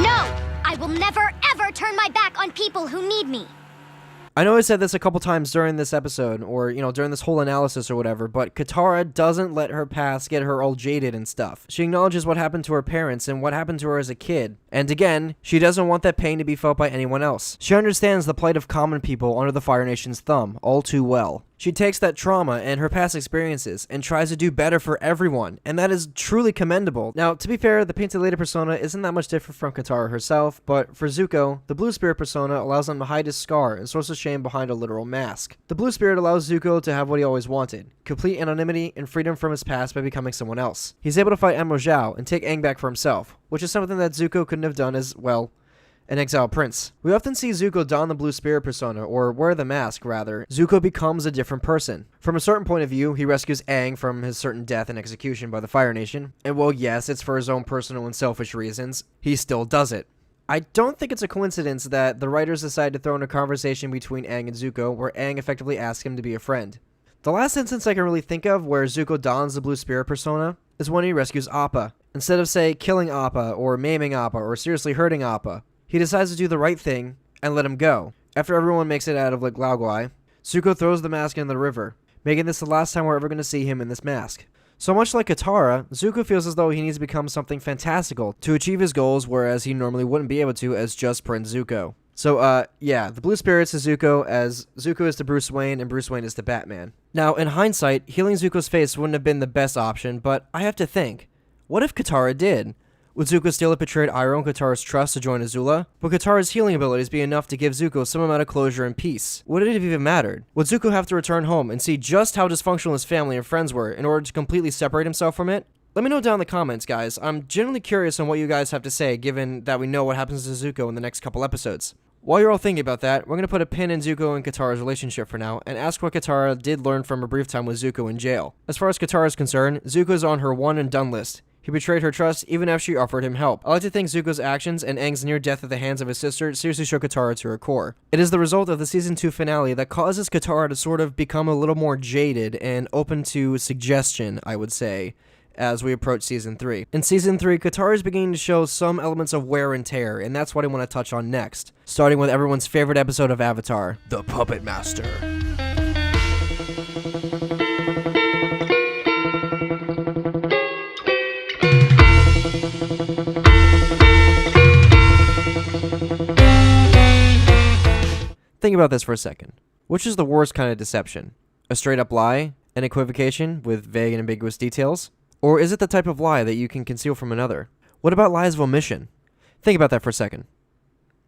No! I will never, ever turn my back on people who need me! I know I said this a couple times during this episode, or, during this whole analysis or whatever, but Katara doesn't let her past get her all jaded and stuff. She acknowledges what happened to her parents and what happened to her as a kid. And again, she doesn't want that pain to be felt by anyone else. She understands the plight of common people under the Fire Nation's thumb all too well. She takes that trauma and her past experiences and tries to do better for everyone, and that is truly commendable. Now, to be fair, the Painted Lady persona isn't that much different from Katara herself, but for Zuko, the Blue Spirit persona allows him to hide his scar and source of shame behind a literal mask. The Blue Spirit allows Zuko to have what he always wanted, complete anonymity and freedom from his past by becoming someone else. He's able to fight Admiral Zhao and take Aang back for himself, which is something that Zuko couldn't have done as, well, an exiled prince. We often see Zuko don the Blue Spirit persona, or wear the mask, rather. Zuko becomes a different person. From a certain point of view, he rescues Aang from his certain death and execution by the Fire Nation, and while yes, it's for his own personal and selfish reasons, he still does it. I don't think it's a coincidence that the writers decided to throw in a conversation between Aang and Zuko, where Aang effectively asks him to be a friend. The last instance I can really think of where Zuko dons the Blue Spirit persona is when he rescues Appa. Instead of, say, killing Appa, or maiming Appa, or seriously hurting Appa, he decides to do the right thing and let him go. After everyone makes it out of Lake Laogai, Zuko throws the mask into the river, making this the last time we're ever going to see him in this mask. So much like Katara, Zuko feels as though he needs to become something fantastical to achieve his goals, whereas he normally wouldn't be able to as just Prince Zuko. So, yeah, the Blue Spirit's to Zuko as Zuko is to Bruce Wayne and Bruce Wayne is to Batman. Now, in hindsight, healing Zuko's face wouldn't have been the best option, but I have to think, what if Katara did? Would Zuko still have betrayed Iroh and Katara's trust to join Azula? Would Katara's healing abilities be enough to give Zuko some amount of closure and peace? Would it have even mattered? Would Zuko have to return home and see just how dysfunctional his family and friends were in order to completely separate himself from it? Let me know down in the comments, guys. I'm genuinely curious on what you guys have to say, given that we know what happens to Zuko in the next couple episodes. While you're all thinking about that, we're going to put a pin in Zuko and Katara's relationship for now, and ask what Katara did learn from her brief time with Zuko in jail. As far as Katara is concerned, Zuko's on her one and done list. He betrayed her trust even after she offered him help. I like to think Zuko's actions and Aang's near death at the hands of his sister seriously shook Katara to her core. It is the result of the Season 2 finale that causes Katara to sort of become a little more jaded and open to suggestion, I would say, as we approach Season 3. In Season 3, Katara is beginning to show some elements of wear and tear, and that's what I want to touch on next, starting with everyone's favorite episode of Avatar, the Puppetmaster. Think about this for a second. Which is the worst kind of deception? A straight-up lie? An equivocation with vague and ambiguous details? Or is it the type of lie that you can conceal from another? What about lies of omission? Think about that for a second.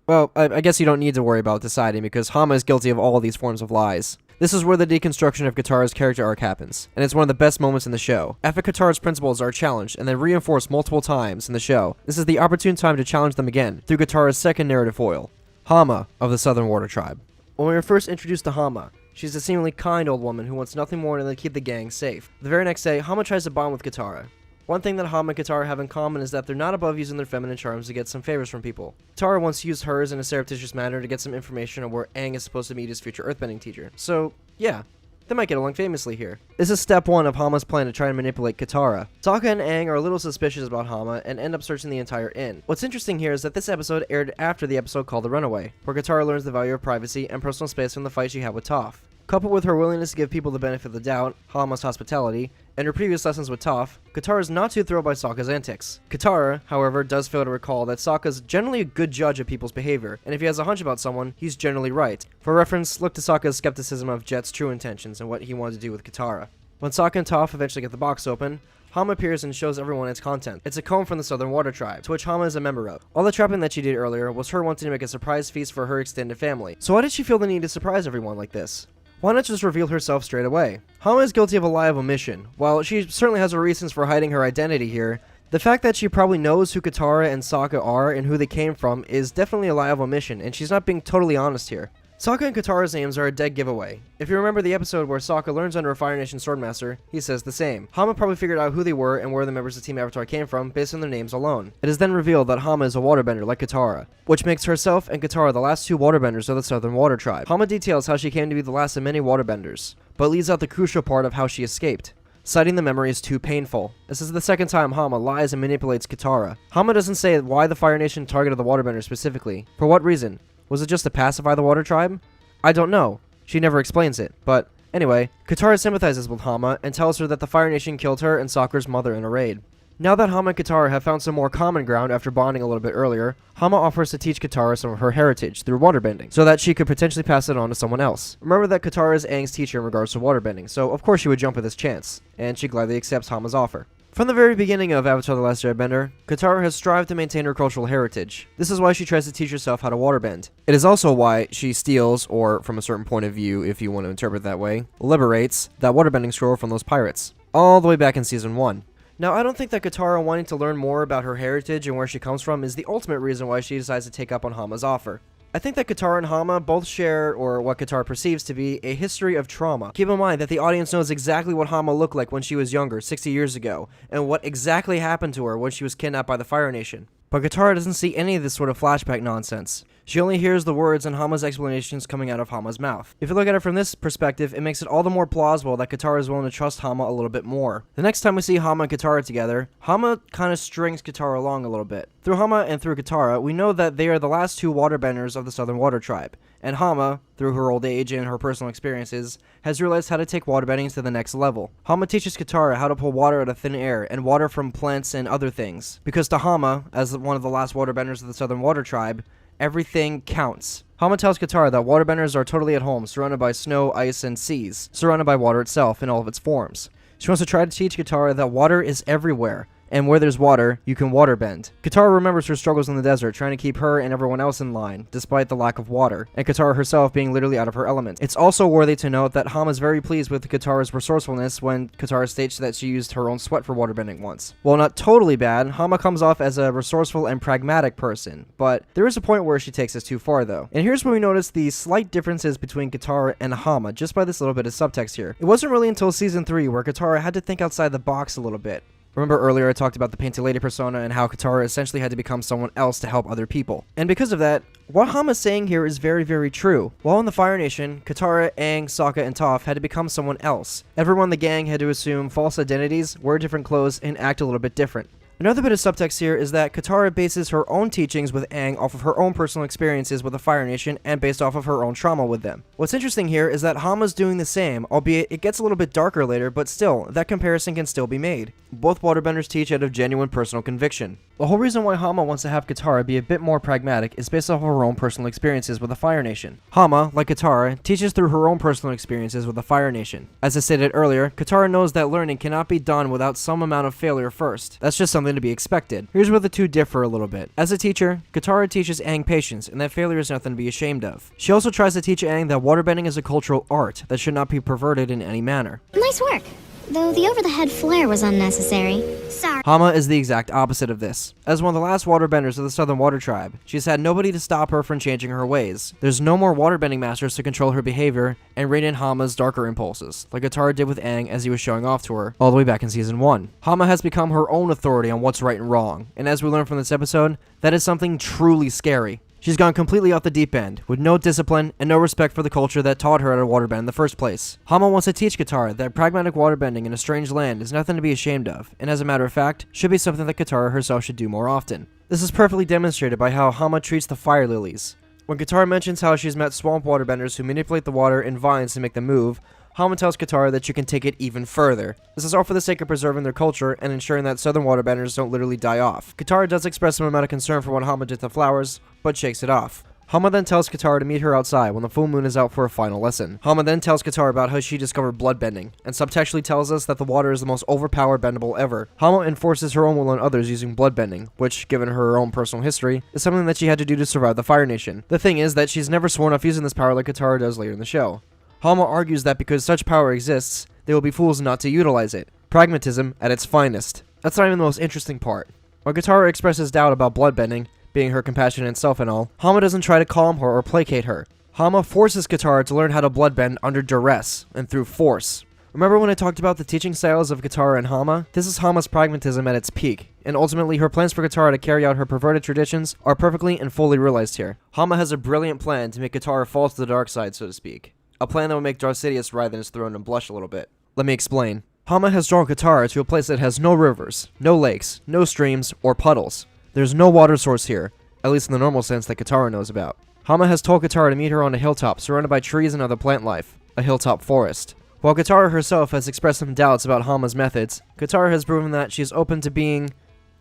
Well, I guess you don't need to worry about deciding because Hama is guilty of all of these forms of lies. This is where the deconstruction of Katara's character arc happens, and it's one of the best moments in the show. After Katara's principles are challenged and then reinforced multiple times in the show, this is the opportune time to challenge them again through Katara's second narrative foil, Hama of the Southern Water Tribe. When we were first introduced to Hama, she's a seemingly kind old woman who wants nothing more than to keep the gang safe. The very next day, Hama tries to bond with Katara. One thing that Hama and Katara have in common is that they're not above using their feminine charms to get some favors from people. Katara once used hers in a surreptitious manner to get some information on where Aang is supposed to meet his future earthbending teacher. So, yeah, they might get along famously here. This is step one of Hama's plan to try and manipulate Katara. Sokka and Aang are a little suspicious about Hama and end up searching the entire inn. What's interesting here is that this episode aired after the episode called The Runaway, where Katara learns the value of privacy and personal space from the fight she had with Toph. Coupled with her willingness to give people the benefit of the doubt, Hama's hospitality, and her previous lessons with Toph, Katara is not too thrilled by Sokka's antics. Katara, however, does fail to recall that Sokka's generally a good judge of people's behavior, and if he has a hunch about someone, he's generally right. For reference, look to Sokka's skepticism of Jet's true intentions and what he wanted to do with Katara. When Sokka and Toph eventually get the box open, Hama appears and shows everyone its content. It's a comb from the Southern Water Tribe, to which Hama is a member of. All the trapping that she did earlier was her wanting to make a surprise feast for her extended family. So why did she feel the need to surprise everyone like this? Why not just reveal herself straight away? Hama is guilty of a lie of omission. While she certainly has her reasons for hiding her identity here, the fact that she probably knows who Katara and Sokka are and who they came from is definitely a lie of omission, and she's not being totally honest here. Sokka and Katara's names are a dead giveaway. If you remember the episode where Sokka learns under a Fire Nation Swordmaster, he says the same. Hama probably figured out who they were and where the members of Team Avatar came from based on their names alone. It is then revealed that Hama is a waterbender like Katara, which makes herself and Katara the last two waterbenders of the Southern Water Tribe. Hama details how she came to be the last of many waterbenders, but leaves out the crucial part of how she escaped. Citing the memory is too painful. This is the second time Hama lies and manipulates Katara. Hama doesn't say why the Fire Nation targeted the waterbenders specifically. For what reason? Was it just to pacify the Water Tribe? I don't know. She never explains it, but anyway, Katara sympathizes with Hama and tells her that the Fire Nation killed her and Sokka's mother in a raid. Now that Hama and Katara have found some more common ground after bonding a little bit earlier, Hama offers to teach Katara some of her heritage through waterbending, so that she could potentially pass it on to someone else. Remember that Katara is Aang's teacher in regards to waterbending, so of course she would jump at this chance, and she gladly accepts Hama's offer. From the very beginning of Avatar The Last Airbender, Katara has strived to maintain her cultural heritage. This is why she tries to teach herself how to waterbend. It is also why she steals, or from a certain point of view, if you want to interpret that way, liberates that waterbending scroll from those pirates, all the way back in Season 1. Now, I don't think that Katara wanting to learn more about her heritage and where she comes from is the ultimate reason why she decides to take up on Hama's offer. I think that Katara and Hama both share, or what Katara perceives to be, a history of trauma. Keep in mind that the audience knows exactly what Hama looked like when she was younger, 60 years ago, and what exactly happened to her when she was kidnapped by the Fire Nation. But Katara doesn't see any of this sort of flashback nonsense. She only hears the words and Hama's explanations coming out of Hama's mouth. If you look at it from this perspective, it makes it all the more plausible that Katara is willing to trust Hama a little bit more. The next time we see Hama and Katara together, Hama kind of strings Katara along a little bit. Through Hama and through Katara, we know that they are the last two waterbenders of the Southern Water Tribe, and Hama, through her old age and her personal experiences, has realized how to take waterbending to the next level. Hama teaches Katara how to pull water out of thin air and water from plants and other things, because to Hama, as one of the last waterbenders of the Southern Water Tribe, everything counts. Hama tells Katara that waterbenders are totally at home, surrounded by snow, ice, and seas, surrounded by water itself in all of its forms. She wants to try to teach Katara that water is everywhere, and where there's water, you can waterbend. Katara remembers her struggles in the desert, trying to keep her and everyone else in line, despite the lack of water, and Katara herself being literally out of her element. It's also worthy to note that Hama is very pleased with Katara's resourcefulness when Katara states that she used her own sweat for waterbending once. While not totally bad, Hama comes off as a resourceful and pragmatic person, but there is a point where she takes this too far though. And here's where we notice the slight differences between Katara and Hama, just by this little bit of subtext here. It wasn't really until Season 3 where Katara had to think outside the box a little bit. Remember earlier I talked about the Painted Lady persona and how Katara essentially had to become someone else to help other people. And because of that, what Hama's saying here is very, very true. While in the Fire Nation, Katara, Aang, Sokka, and Toph had to become someone else. Everyone in the gang had to assume false identities, wear different clothes, and act a little bit different. Another bit of subtext here is that Katara bases her own teachings with Aang off of her own personal experiences with the Fire Nation and based off of her own trauma with them. What's interesting here is that Hama's doing the same, albeit it gets a little bit darker later, but still, that comparison can still be made. Both waterbenders teach out of genuine personal conviction. The whole reason why Hama wants to have Katara be a bit more pragmatic is based off of her own personal experiences with the Fire Nation. Hama, like Katara, teaches through her own personal experiences with the Fire Nation. As I stated earlier, Katara knows that learning cannot be done without some amount of failure first. That's just something to be expected. Here's where the two differ a little bit. As a teacher, Katara teaches Aang patience, and that failure is nothing to be ashamed of. She also tries to teach Aang that waterbending is a cultural art that should not be perverted in any manner. Nice work. Though the over-the-head flare was unnecessary. Sorry. Hama is the exact opposite of this. As one of the last waterbenders of the Southern Water Tribe, she's had nobody to stop her from changing her ways. There's no more waterbending masters to control her behavior and rein in Hama's darker impulses, like Katara did with Aang as he was showing off to her, all the way back in Season 1. Hama has become her own authority on what's right and wrong, and as we learn from this episode, that is something truly scary. She's gone completely off the deep end, with no discipline and no respect for the culture that taught her how to waterbend in the first place. Hama wants to teach Katara that pragmatic waterbending in a strange land is nothing to be ashamed of, and as a matter of fact, should be something that Katara herself should do more often. This is perfectly demonstrated by how Hama treats the fire lilies. When Katara mentions how she's met swamp waterbenders who manipulate the water in vines to make them move, Hama tells Katara that you can take it even further. This is all for the sake of preserving their culture and ensuring that southern waterbenders don't literally die off. Katara does express some amount of concern for what Hama did to the flowers, but shakes it off. Hama then tells Katara to meet her outside when the full moon is out for a final lesson. Hama then tells Katara about how she discovered bloodbending, and subtextually tells us that the water is the most overpowered bendable ever. Hama enforces her own will on others using bloodbending, which, given her own personal history, is something that she had to do to survive the Fire Nation. The thing is that she's never sworn off using this power like Katara does later in the show. Hama argues that because such power exists, they will be fools not to utilize it. Pragmatism at its finest. That's not even the most interesting part. When Katara expresses doubt about bloodbending, being her compassionate self and all, Hama doesn't try to calm her or placate her. Hama forces Katara to learn how to bloodbend under duress and through force. Remember when I talked about the teaching styles of Katara and Hama? This is Hama's pragmatism at its peak, and ultimately her plans for Katara to carry out her perverted traditions are perfectly and fully realized here. Hama has a brilliant plan to make Katara fall to the dark side, so to speak. A plan that will make Darth Sidious writhe in his throne and blush a little bit. Let me explain. Hama has drawn Katara to a place that has no rivers, no lakes, no streams, or puddles. There's no water source here, at least in the normal sense that Katara knows about. Hama has told Katara to meet her on a hilltop surrounded by trees and other plant life, a hilltop forest. While Katara herself has expressed some doubts about Hama's methods, Katara has proven that she's open to being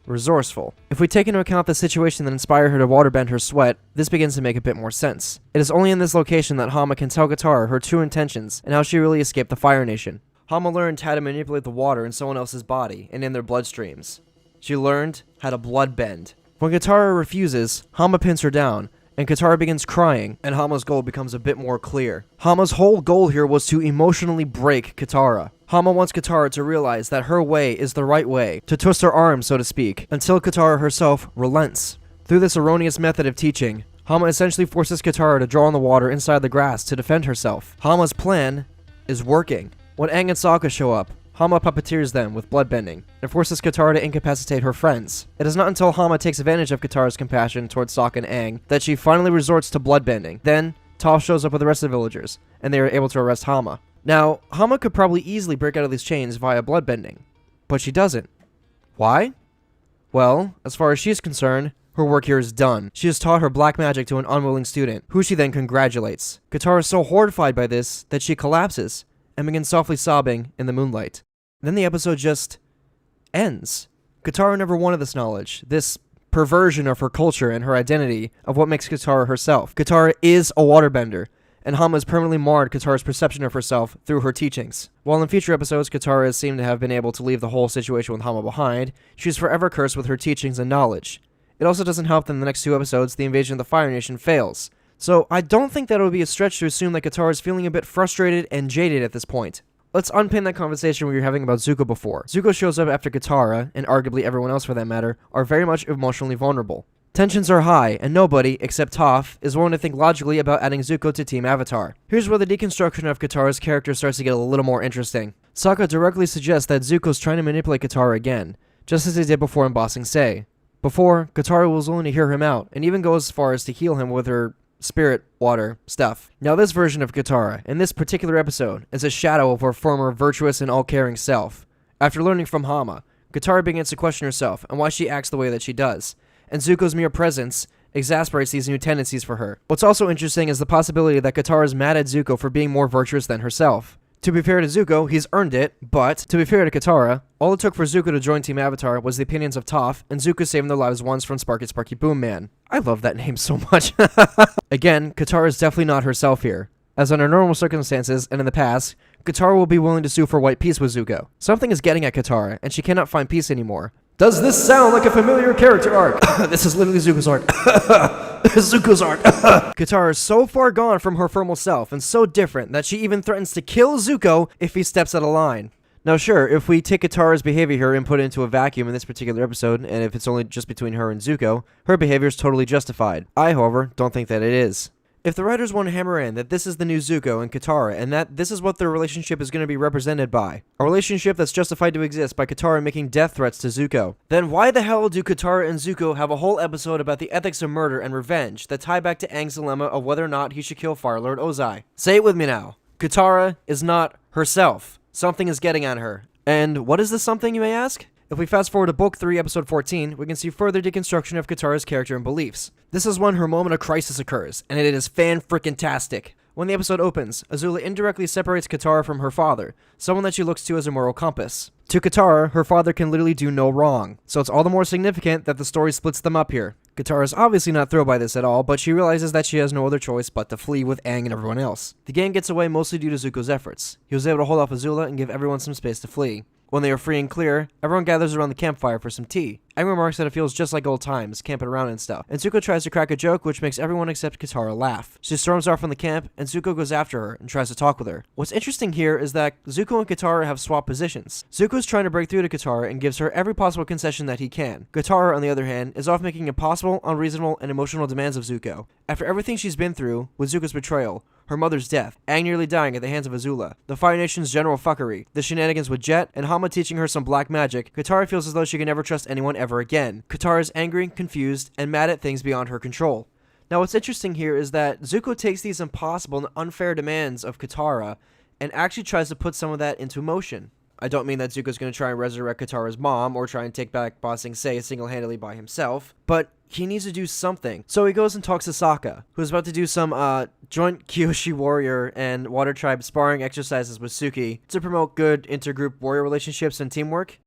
resourceful. If we take into account the situation that inspired her to waterbend her sweat, this begins to make a bit more sense. It is only in this location that Hama can tell Katara her true intentions and how she really escaped the Fire Nation. Hama learned how to manipulate the water in someone else's body and in their bloodstreams. She learned how to bloodbend. When Katara refuses, Hama pins her down, and Katara begins crying, and Hama's goal becomes a bit more clear. Hama's whole goal here was to emotionally break Katara. Hama wants Katara to realize that her way is the right way, to twist her arm, so to speak, until Katara herself relents. Through this erroneous method of teaching, Hama essentially forces Katara to draw on the water inside the grass to defend herself. Hama's plan is working. When Aang and Sokka show up, Hama puppeteers them with bloodbending and forces Katara to incapacitate her friends. It is not until Hama takes advantage of Katara's compassion towards Sokka and Aang that she finally resorts to bloodbending. Then, Toph shows up with the rest of the villagers, and they are able to arrest Hama. Now, Hama could probably easily break out of these chains via bloodbending, but she doesn't. Why? Well, as far as she's concerned, her work here is done. She has taught her black magic to an unwilling student, who she then congratulates. Katara is so horrified by this that she collapses and begins softly sobbing in the moonlight. Then the episode just ends. Katara never wanted this knowledge, this perversion of her culture and her identity of what makes Katara herself. Katara is a waterbender, and Hama has permanently marred Katara's perception of herself through her teachings. While in future episodes Katara is seen to have been able to leave the whole situation with Hama behind, she's forever cursed with her teachings and knowledge. It also doesn't help that in the next 2 episodes the invasion of the Fire Nation fails. So I don't think that it would be a stretch to assume that Katara is feeling a bit frustrated and jaded at this point. Let's unpin that conversation we were having about Zuko before. Zuko shows up after Katara, and arguably everyone else for that matter, are very much emotionally vulnerable. Tensions are high, and nobody, except Toph, is willing to think logically about adding Zuko to Team Avatar. Here's where the deconstruction of Katara's character starts to get a little more interesting. Sokka directly suggests that Zuko's trying to manipulate Katara again, just as he did before in Ba Sing Se. Before, Katara was willing to hear him out, and even go as far as to heal him with her spirit water stuff. Now this version of Katara, in this particular episode, is a shadow of her former virtuous and all-caring self. After learning from Hama, Katara begins to question herself and why she acts the way that she does, and Zuko's mere presence exasperates these new tendencies for her. What's also interesting is the possibility that Katara is mad at Zuko for being more virtuous than herself. To be fair to Zuko, he's earned it, but to be fair to Katara, all it took for Zuko to join Team Avatar was the opinions of Toph, and Zuko saving their lives once from Sparky Sparky Boom Man. I love that name so much. Again, Katara is definitely not herself here. As under normal circumstances, and in the past, Katara will be willing to sue for white peace with Zuko. Something is getting at Katara, and she cannot find peace anymore. Does this sound like a familiar character arc? This is literally Zuko's arc. Zuko's arc. Katara is so far gone from her formal self and so different that she even threatens to kill Zuko if he steps out of line. Now sure, if we take Katara's behavior here and put it into a vacuum in this particular episode, and if it's only just between her and Zuko, her behavior is totally justified. I, however, don't think that it is. If the writers want to hammer in that this is the new Zuko and Katara, and that this is what their relationship is going to be represented by, a relationship that's justified to exist by Katara making death threats to Zuko, then why the hell do Katara and Zuko have a whole episode about the ethics of murder and revenge that tie back to Aang's dilemma of whether or not he should kill Fire Lord Ozai? Say it with me now. Katara is not herself. Something is getting at her. And what is this something, you may ask? If we fast forward to Book 3, Episode 14, we can see further deconstruction of Katara's character and beliefs. This is when her moment of crisis occurs, and it is fan-frickin-tastic. When the episode opens, Azula indirectly separates Katara from her father, someone that she looks to as a moral compass. To Katara, her father can literally do no wrong, so it's all the more significant that the story splits them up here. Katara is obviously not thrilled by this at all, but she realizes that she has no other choice but to flee with Aang and everyone else. The gang gets away mostly due to Zuko's efforts. He was able to hold off Azula and give everyone some space to flee. When they are free and clear, everyone gathers around the campfire for some tea. Aang remarks that it feels just like old times, camping around and stuff. And Zuko tries to crack a joke, which makes everyone except Katara laugh. She storms off from the camp, and Zuko goes after her and tries to talk with her. What's interesting here is that Zuko and Katara have swapped positions. Zuko's trying to break through to Katara and gives her every possible concession that he can. Katara, on the other hand, is off making impossible, unreasonable, and emotional demands of Zuko. After everything she's been through, with Zuko's betrayal, her mother's death, Aang nearly dying at the hands of Azula, the Fire Nation's general fuckery, the shenanigans with Jet, and Hama teaching her some black magic, Katara feels as though she can never trust anyone ever again. Katara is angry, confused, and mad at things beyond her control. Now what's interesting here is that Zuko takes these impossible and unfair demands of Katara and actually tries to put some of that into motion. I don't mean that Zuko's going to try and resurrect Katara's mom or try and take back Ba Sing Se single-handedly by himself, but he needs to do something. So he goes and talks to Sokka, who's about to do some joint Kyoshi warrior and water tribe sparring exercises with Suki to promote good intergroup warrior relationships and teamwork.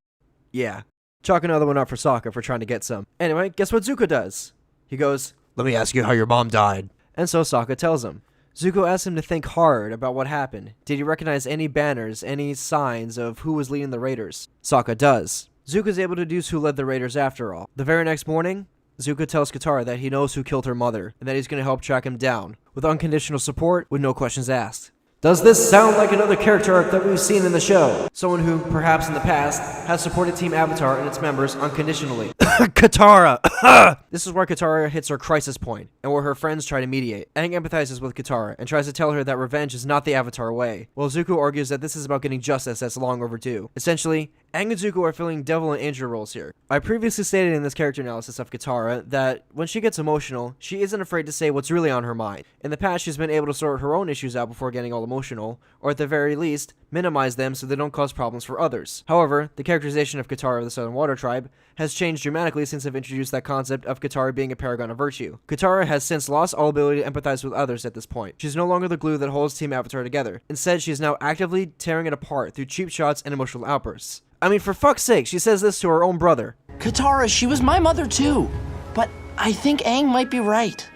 Yeah. Chalk another one up for Sokka for trying to get some. Anyway, guess what Zuko does? He goes, "Let me ask you how your mom died." And so Sokka tells him. Zuko asks him to think hard about what happened. Did he recognize any banners, any signs of who was leading the raiders? Sokka does. Zuko's able to deduce who led the raiders after all. The very next morning, Zuko tells Katara that he knows who killed her mother, and that he's going to help track him down, with unconditional support, with no questions asked. Does this sound like another character arc that we've seen in the show? Someone who, perhaps in the past, has supported Team Avatar and its members unconditionally. Katara! This is where Katara hits her crisis point, and where her friends try to mediate. Aang empathizes with Katara, and tries to tell her that revenge is not the Avatar way, while Zuko argues that this is about getting justice that's long overdue. Essentially, Aang and Zuko are filling devil and angel roles here. I previously stated in this character analysis of Katara that when she gets emotional, she isn't afraid to say what's really on her mind. In the past, she's been able to sort her own issues out before getting all emotional, or at the very least, minimize them so they don't cause problems for others. However, the characterization of Katara of the Southern Water Tribe has changed dramatically since I've introduced that concept of Katara being a paragon of virtue. Katara has since lost all ability to empathize with others at this point. She's no longer the glue that holds Team Avatar together. Instead, she is now actively tearing it apart through cheap shots and emotional outbursts. I mean, for fuck's sake, she says this to her own brother. Katara, she was my mother too. But I think Aang might be right.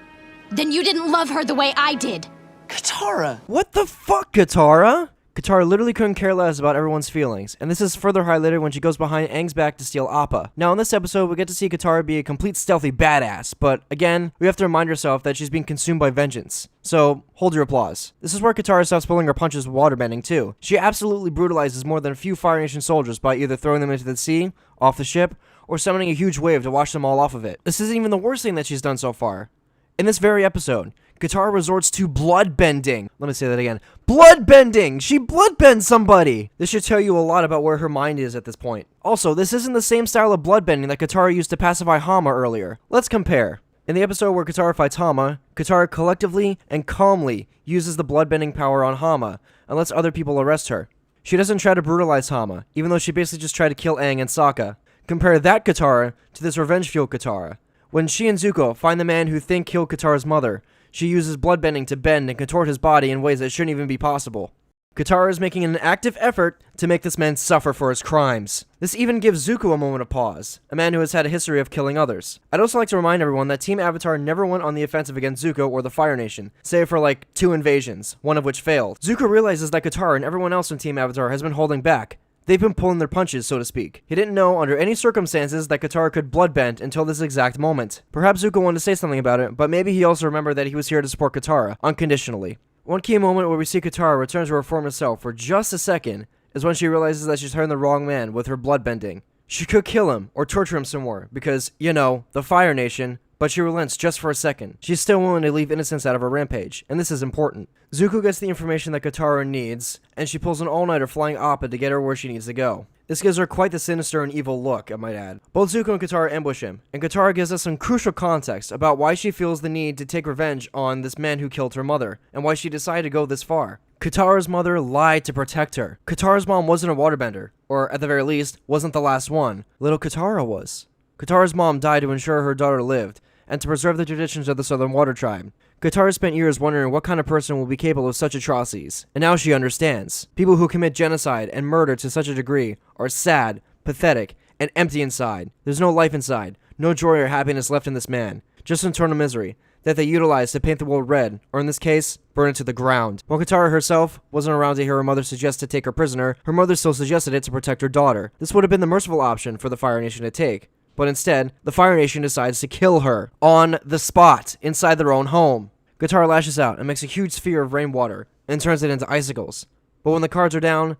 Then you didn't love her the way I did. Katara! What the fuck, Katara? Katara literally couldn't care less about everyone's feelings, and this is further highlighted when she goes behind Aang's back to steal Appa. Now in this episode, we get to see Katara be a complete stealthy badass, but again, we have to remind ourselves that she's being consumed by vengeance. So, hold your applause. This is where Katara stops pulling her punches with waterbending too. She absolutely brutalizes more than a few Fire Nation soldiers by either throwing them into the sea, off the ship, or summoning a huge wave to wash them all off of it. This isn't even the worst thing that she's done so far. In this very episode, Katara resorts to bloodbending. Let me say that again. Bloodbending! She bloodbends somebody! This should tell you a lot about where her mind is at this point. Also, this isn't the same style of bloodbending that Katara used to pacify Hama earlier. Let's compare. In the episode where Katara fights Hama, Katara collectively and calmly uses the bloodbending power on Hama and lets other people arrest her. She doesn't try to brutalize Hama, even though she basically just tried to kill Aang and Sokka. Compare that Katara to this revenge-fueled Katara. When she and Zuko find the man who think killed Katara's mother, she uses bloodbending to bend and contort his body in ways that shouldn't even be possible. Katara is making an active effort to make this man suffer for his crimes. This even gives Zuko a moment of pause, a man who has had a history of killing others. I'd also like to remind everyone that Team Avatar never went on the offensive against Zuko or the Fire Nation, save for like 2 invasions, one of which failed. Zuko realizes that Katara and everyone else in Team Avatar has been holding back. They've been pulling their punches, so to speak. He didn't know under any circumstances that Katara could bloodbend until this exact moment. Perhaps Zuko wanted to say something about it, but maybe he also remembered that he was here to support Katara, unconditionally. One key moment where we see Katara return to her former self for just a second is when she realizes that she's hurting the wrong man with her bloodbending. She could kill him or torture him some more because, you know, the Fire Nation, but she relents just for a second. She's still willing to leave innocents out of her rampage, and this is important. Zuko gets the information that Katara needs, and she pulls an all-nighter flying Appa to get her where she needs to go. This gives her quite the sinister and evil look, I might add. Both Zuko and Katara ambush him, and Katara gives us some crucial context about why she feels the need to take revenge on this man who killed her mother, and why she decided to go this far. Katara's mother lied to protect her. Katara's mom wasn't a waterbender, or at the very least, wasn't the last one. Little Katara was. Katara's mom died to ensure her daughter lived, and to preserve the traditions of the Southern Water Tribe. Katara spent years wondering what kind of person will be capable of such atrocities, and now she understands. People who commit genocide and murder to such a degree are sad, pathetic, and empty inside. There's no life inside, no joy or happiness left in this man, just internal misery. that they utilized to paint the world red, or in this case, burn it to the ground. While Katara herself wasn't around to hear her mother suggest to take her prisoner, her mother still suggested it to protect her daughter. This would have been the merciful option for the Fire Nation to take. But instead, the Fire Nation decides to kill her on the spot inside their own home. Katara lashes out and makes a huge sphere of rainwater and turns it into icicles. But when the cards are down,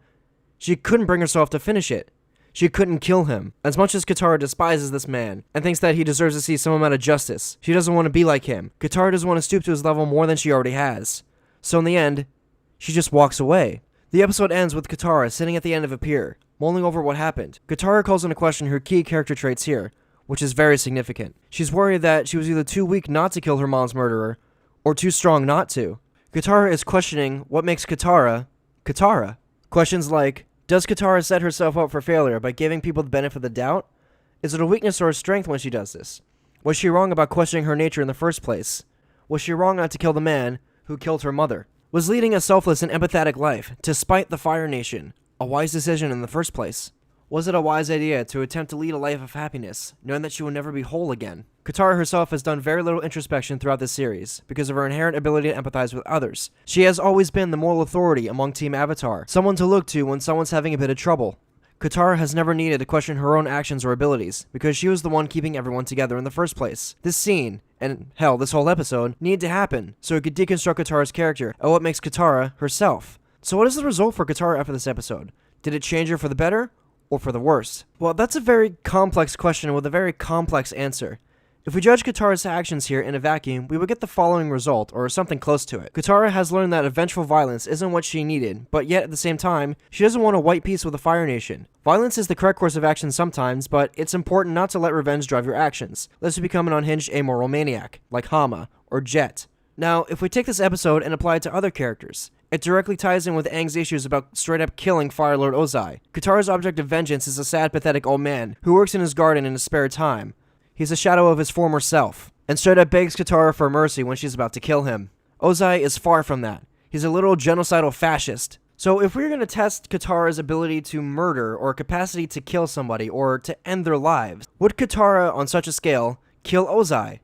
she couldn't bring herself to finish it. She couldn't kill him. As much as Katara despises this man and thinks that he deserves to see some amount of justice, she doesn't want to be like him. Katara doesn't want to stoop to his level more than she already has. So in the end, she just walks away. The episode ends with Katara sitting at the end of a pier, mulling over what happened. Katara calls into question her key character traits here, which is very significant. She's worried that she was either too weak not to kill her mom's murderer, or too strong not to. Katara is questioning what makes Katara, Katara. Questions like, does Katara set herself up for failure by giving people the benefit of the doubt? Is it a weakness or a strength when she does this? Was she wrong about questioning her nature in the first place? Was she wrong not to kill the man who killed her mother? Was leading a selfless and empathetic life, despite the Fire Nation, a wise decision in the first place? Was it a wise idea to attempt to lead a life of happiness, knowing that she will never be whole again? Katara herself has done very little introspection throughout this series, because of her inherent ability to empathize with others. She has always been the moral authority among Team Avatar, someone to look to when someone's having a bit of trouble. Katara has never needed to question her own actions or abilities, because she was the one keeping everyone together in the first place. This scene, and hell, this whole episode, needed to happen, so it could deconstruct Katara's character, and what makes Katara herself. So what is the result for Katara after this episode? Did it change her for the better, or for the worse? Well, that's a very complex question with a very complex answer. If we judge Katara's actions here in a vacuum, we would get the following result, or something close to it. Katara has learned that vengeful violence isn't what she needed, but yet at the same time, she doesn't want a white peace with the Fire Nation. Violence is the correct course of action sometimes, but it's important not to let revenge drive your actions, lest you become an unhinged amoral maniac, like Hama, or Jet. Now, if we take this episode and apply it to other characters, it directly ties in with Aang's issues about straight-up killing Fire Lord Ozai. Katara's object of vengeance is a sad, pathetic old man who works in his garden in his spare time. He's a shadow of his former self, and straight up begs Katara for mercy when she's about to kill him. Ozai is far from that. He's a little genocidal fascist. So if we're going to test Katara's ability to murder or capacity to kill somebody or to end their lives, would Katara, on such a scale, kill Ozai?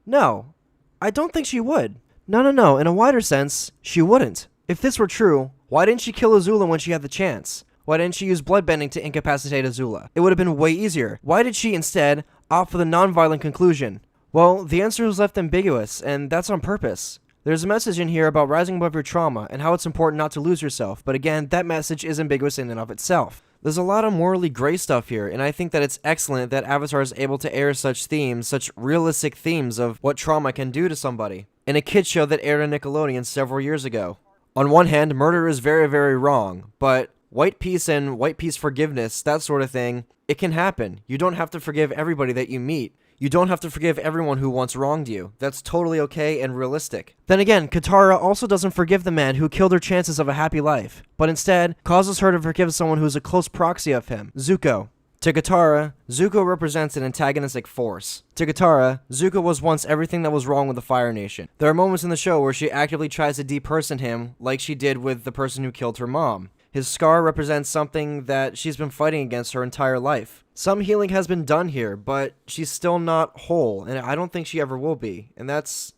No. I don't think she would. No. In a wider sense, she wouldn't. If this were true, why didn't she kill Azula when she had the chance? Why didn't she use bloodbending to incapacitate Azula? It would have been way easier. Why did she instead opt for the non-violent conclusion? Well, the answer was left ambiguous, and that's on purpose. There's a message in here about rising above your trauma and how it's important not to lose yourself, but again, that message is ambiguous in and of itself. There's a lot of morally gray stuff here, and I think that it's excellent that Avatar is able to air such themes, such realistic themes of what trauma can do to somebody, in a kids show that aired on Nickelodeon several years ago. On one hand, murder is very, very wrong, but white peace and white peace forgiveness, that sort of thing, it can happen. You don't have to forgive everybody that you meet. You don't have to forgive everyone who once wronged you. That's totally okay and realistic. Then again, Katara also doesn't forgive the man who killed her chances of a happy life, but instead causes her to forgive someone who's a close proxy of him, Zuko. To Katara, Zuko represents an antagonistic force. To Katara, Zuko was once everything that was wrong with the Fire Nation. There are moments in the show where she actively tries to deperson him, like she did with the person who killed her mom. His scar represents something that she's been fighting against her entire life. Some healing has been done here, but she's still not whole, and I don't think she ever will be, and that's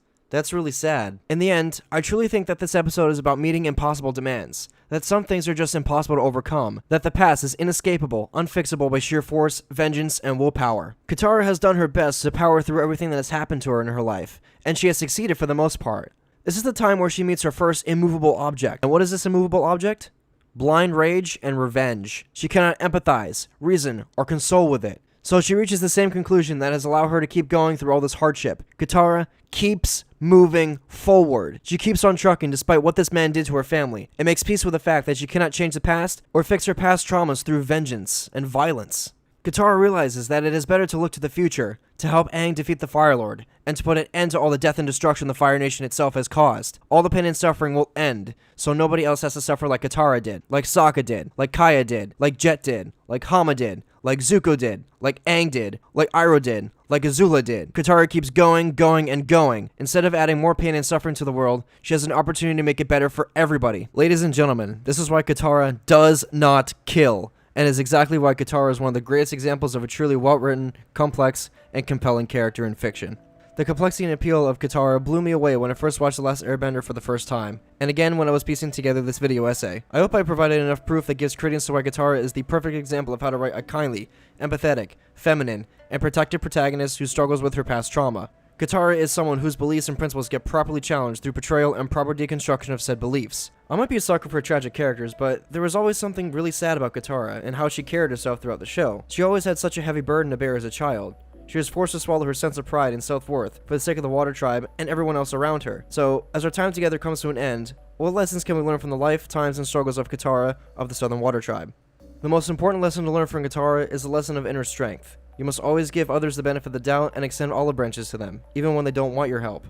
really sad. In the end, I truly think that this episode is about meeting impossible demands, that some things are just impossible to overcome, that the past is inescapable, unfixable by sheer force, vengeance, and willpower. Katara has done her best to power through everything that has happened to her in her life, and she has succeeded for the most part. This is the time where she meets her first immovable object. And what is this immovable object? Blind rage and revenge. She cannot empathize, reason, or console with it. So she reaches the same conclusion that has allowed her to keep going through all this hardship. Katara keeps moving forward. She keeps on trucking despite what this man did to her family, and makes peace with the fact that she cannot change the past or fix her past traumas through vengeance and violence. Katara realizes that it is better to look to the future, to help Aang defeat the Fire Lord, and to put an end to all the death and destruction the Fire Nation itself has caused. All the pain and suffering will end, so nobody else has to suffer like Katara did, like Sokka did, like Kaya did, like Jet did, like Hama did, like Zuko did, like Aang did, like Iroh did, like Azula did. Katara keeps going, and going. Instead of adding more pain and suffering to the world, she has an opportunity to make it better for everybody. Ladies and gentlemen, this is why Katara does not kill, and is exactly why Katara is one of the greatest examples of a truly well-written, complex, and compelling character in fiction. The complexity and appeal of Katara blew me away when I first watched The Last Airbender for the first time, and again when I was piecing together this video essay. I hope I provided enough proof that gives credence to why Katara is the perfect example of how to write a kindly, empathetic, feminine, and protective protagonist who struggles with her past trauma. Katara is someone whose beliefs and principles get properly challenged through portrayal and proper deconstruction of said beliefs. I might be a sucker for tragic characters, but there was always something really sad about Katara and how she carried herself throughout the show. She always had such a heavy burden to bear as a child. She was forced to swallow her sense of pride and self-worth for the sake of the Water Tribe and everyone else around her. So, as our time together comes to an end, what lessons can we learn from the life, times, and struggles of Katara of the Southern Water Tribe? The most important lesson to learn from Katara is the lesson of inner strength. You must always give others the benefit of the doubt and extend olive branches to them, even when they don't want your help.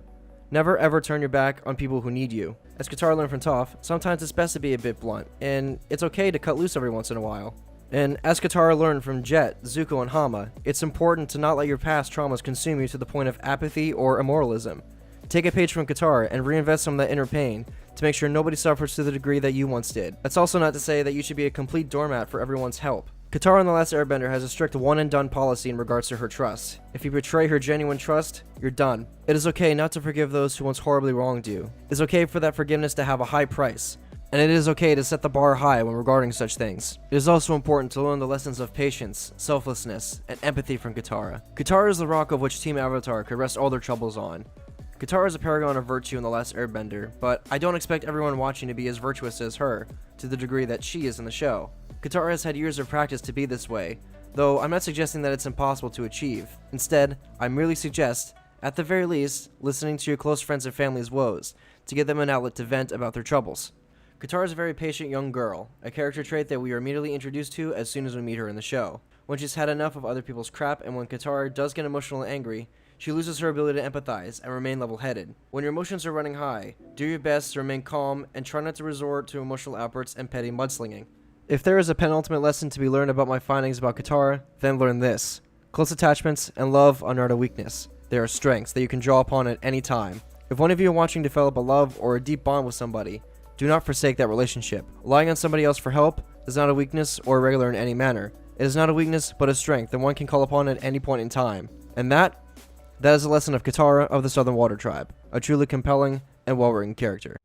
Never ever turn your back on people who need you. As Katara learned from Toph, sometimes it's best to be a bit blunt, and it's okay to cut loose every once in a while. And as Katara learned from Jet, Zuko, and Hama, it's important to not let your past traumas consume you to the point of apathy or immoralism. Take a page from Katara and reinvest some of that inner pain to make sure nobody suffers to the degree that you once did. That's also not to say that you should be a complete doormat for everyone's help. Katara in The Last Airbender has a strict one-and-done policy in regards to her trust. If you betray her genuine trust, you're done. It is okay not to forgive those who once horribly wronged you. It is okay for that forgiveness to have a high price. And it is okay to set the bar high when regarding such things. It is also important to learn the lessons of patience, selflessness, and empathy from Katara. Katara is the rock of which Team Avatar could rest all their troubles on. Katara is a paragon of virtue in The Last Airbender, but I don't expect everyone watching to be as virtuous as her, to the degree that she is in the show. Katara has had years of practice to be this way, though I'm not suggesting that it's impossible to achieve. Instead, I merely suggest, at the very least, listening to your close friends and family's woes, to give them an outlet to vent about their troubles. Katara is a very patient young girl, a character trait that we are immediately introduced to as soon as we meet her in the show. When she's had enough of other people's crap, and when Katara does get emotional and angry, she loses her ability to empathize and remain level-headed. When your emotions are running high, do your best to remain calm and try not to resort to emotional outbursts and petty mudslinging. If there is a penultimate lesson to be learned about my findings about Katara, then learn this. Close attachments and love are not a weakness. They are strengths that you can draw upon at any time. If one of you are watching develop a love or a deep bond with somebody, do not forsake that relationship. Relying on somebody else for help is not a weakness or irregular in any manner. It is not a weakness, but a strength that one can call upon at any point in time. And that is a lesson of Katara of the Southern Water Tribe, a truly compelling and well-written character.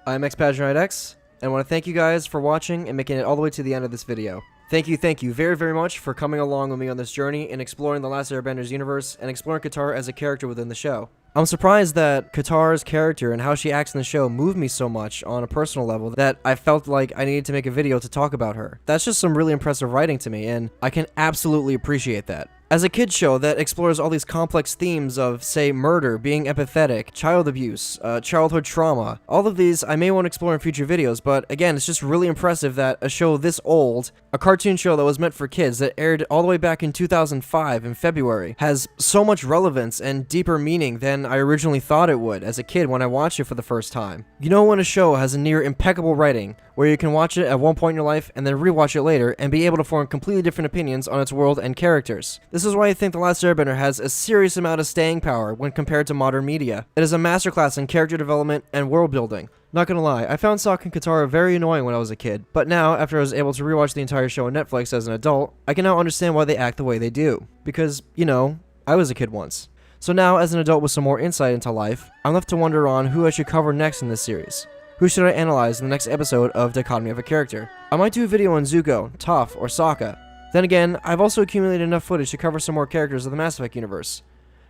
I'm XBadgerKnightX, and I want to thank you guys for watching and making it all the way to the end of this video. Thank you very, very much for coming along with me on this journey in exploring The Last Airbender's universe and exploring Katara as a character within the show. I'm surprised that Katara's character and how she acts in the show moved me so much on a personal level that I felt like I needed to make a video to talk about her. That's just some really impressive writing to me, and I can absolutely appreciate that. As a kid's show that explores all these complex themes of, say, murder, being empathetic, child abuse, childhood trauma, all of these I may want to explore in future videos, but again, it's just really impressive that a show this old, a cartoon show that was meant for kids that aired all the way back in 2005 in February, has so much relevance and deeper meaning than I originally thought it would as a kid when I watched it for the first time. You know when a show has a near impeccable writing, where you can watch it at one point in your life and then rewatch it later and be able to form completely different opinions on its world and characters. This is why I think The Last Airbender has a serious amount of staying power when compared to modern media. It is a masterclass in character development and world building. Not gonna lie, I found Sokka and Katara very annoying when I was a kid, but now, after I was able to rewatch the entire show on Netflix as an adult, I can now understand why they act the way they do. Because, you know, I was a kid once. So now, as an adult with some more insight into life, I'm left to wonder on who I should cover next in this series. Who should I analyze in the next episode of Dichotomy of a Character? I might do a video on Zuko, Toph, or Sokka. Then again, I've also accumulated enough footage to cover some more characters of the Mass Effect universe.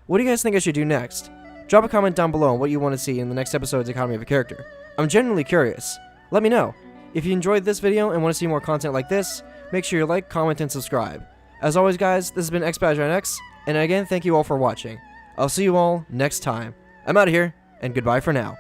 What do you guys think I should do next? Drop a comment down below on what you want to see in the next episode of Dichotomy of a Character. I'm genuinely curious. Let me know. If you enjoyed this video and want to see more content like this, make sure you like, comment, and subscribe. As always guys, this has been XBadgerKnightX, and again, thank you all for watching. I'll see you all next time. I'm out of here, and goodbye for now.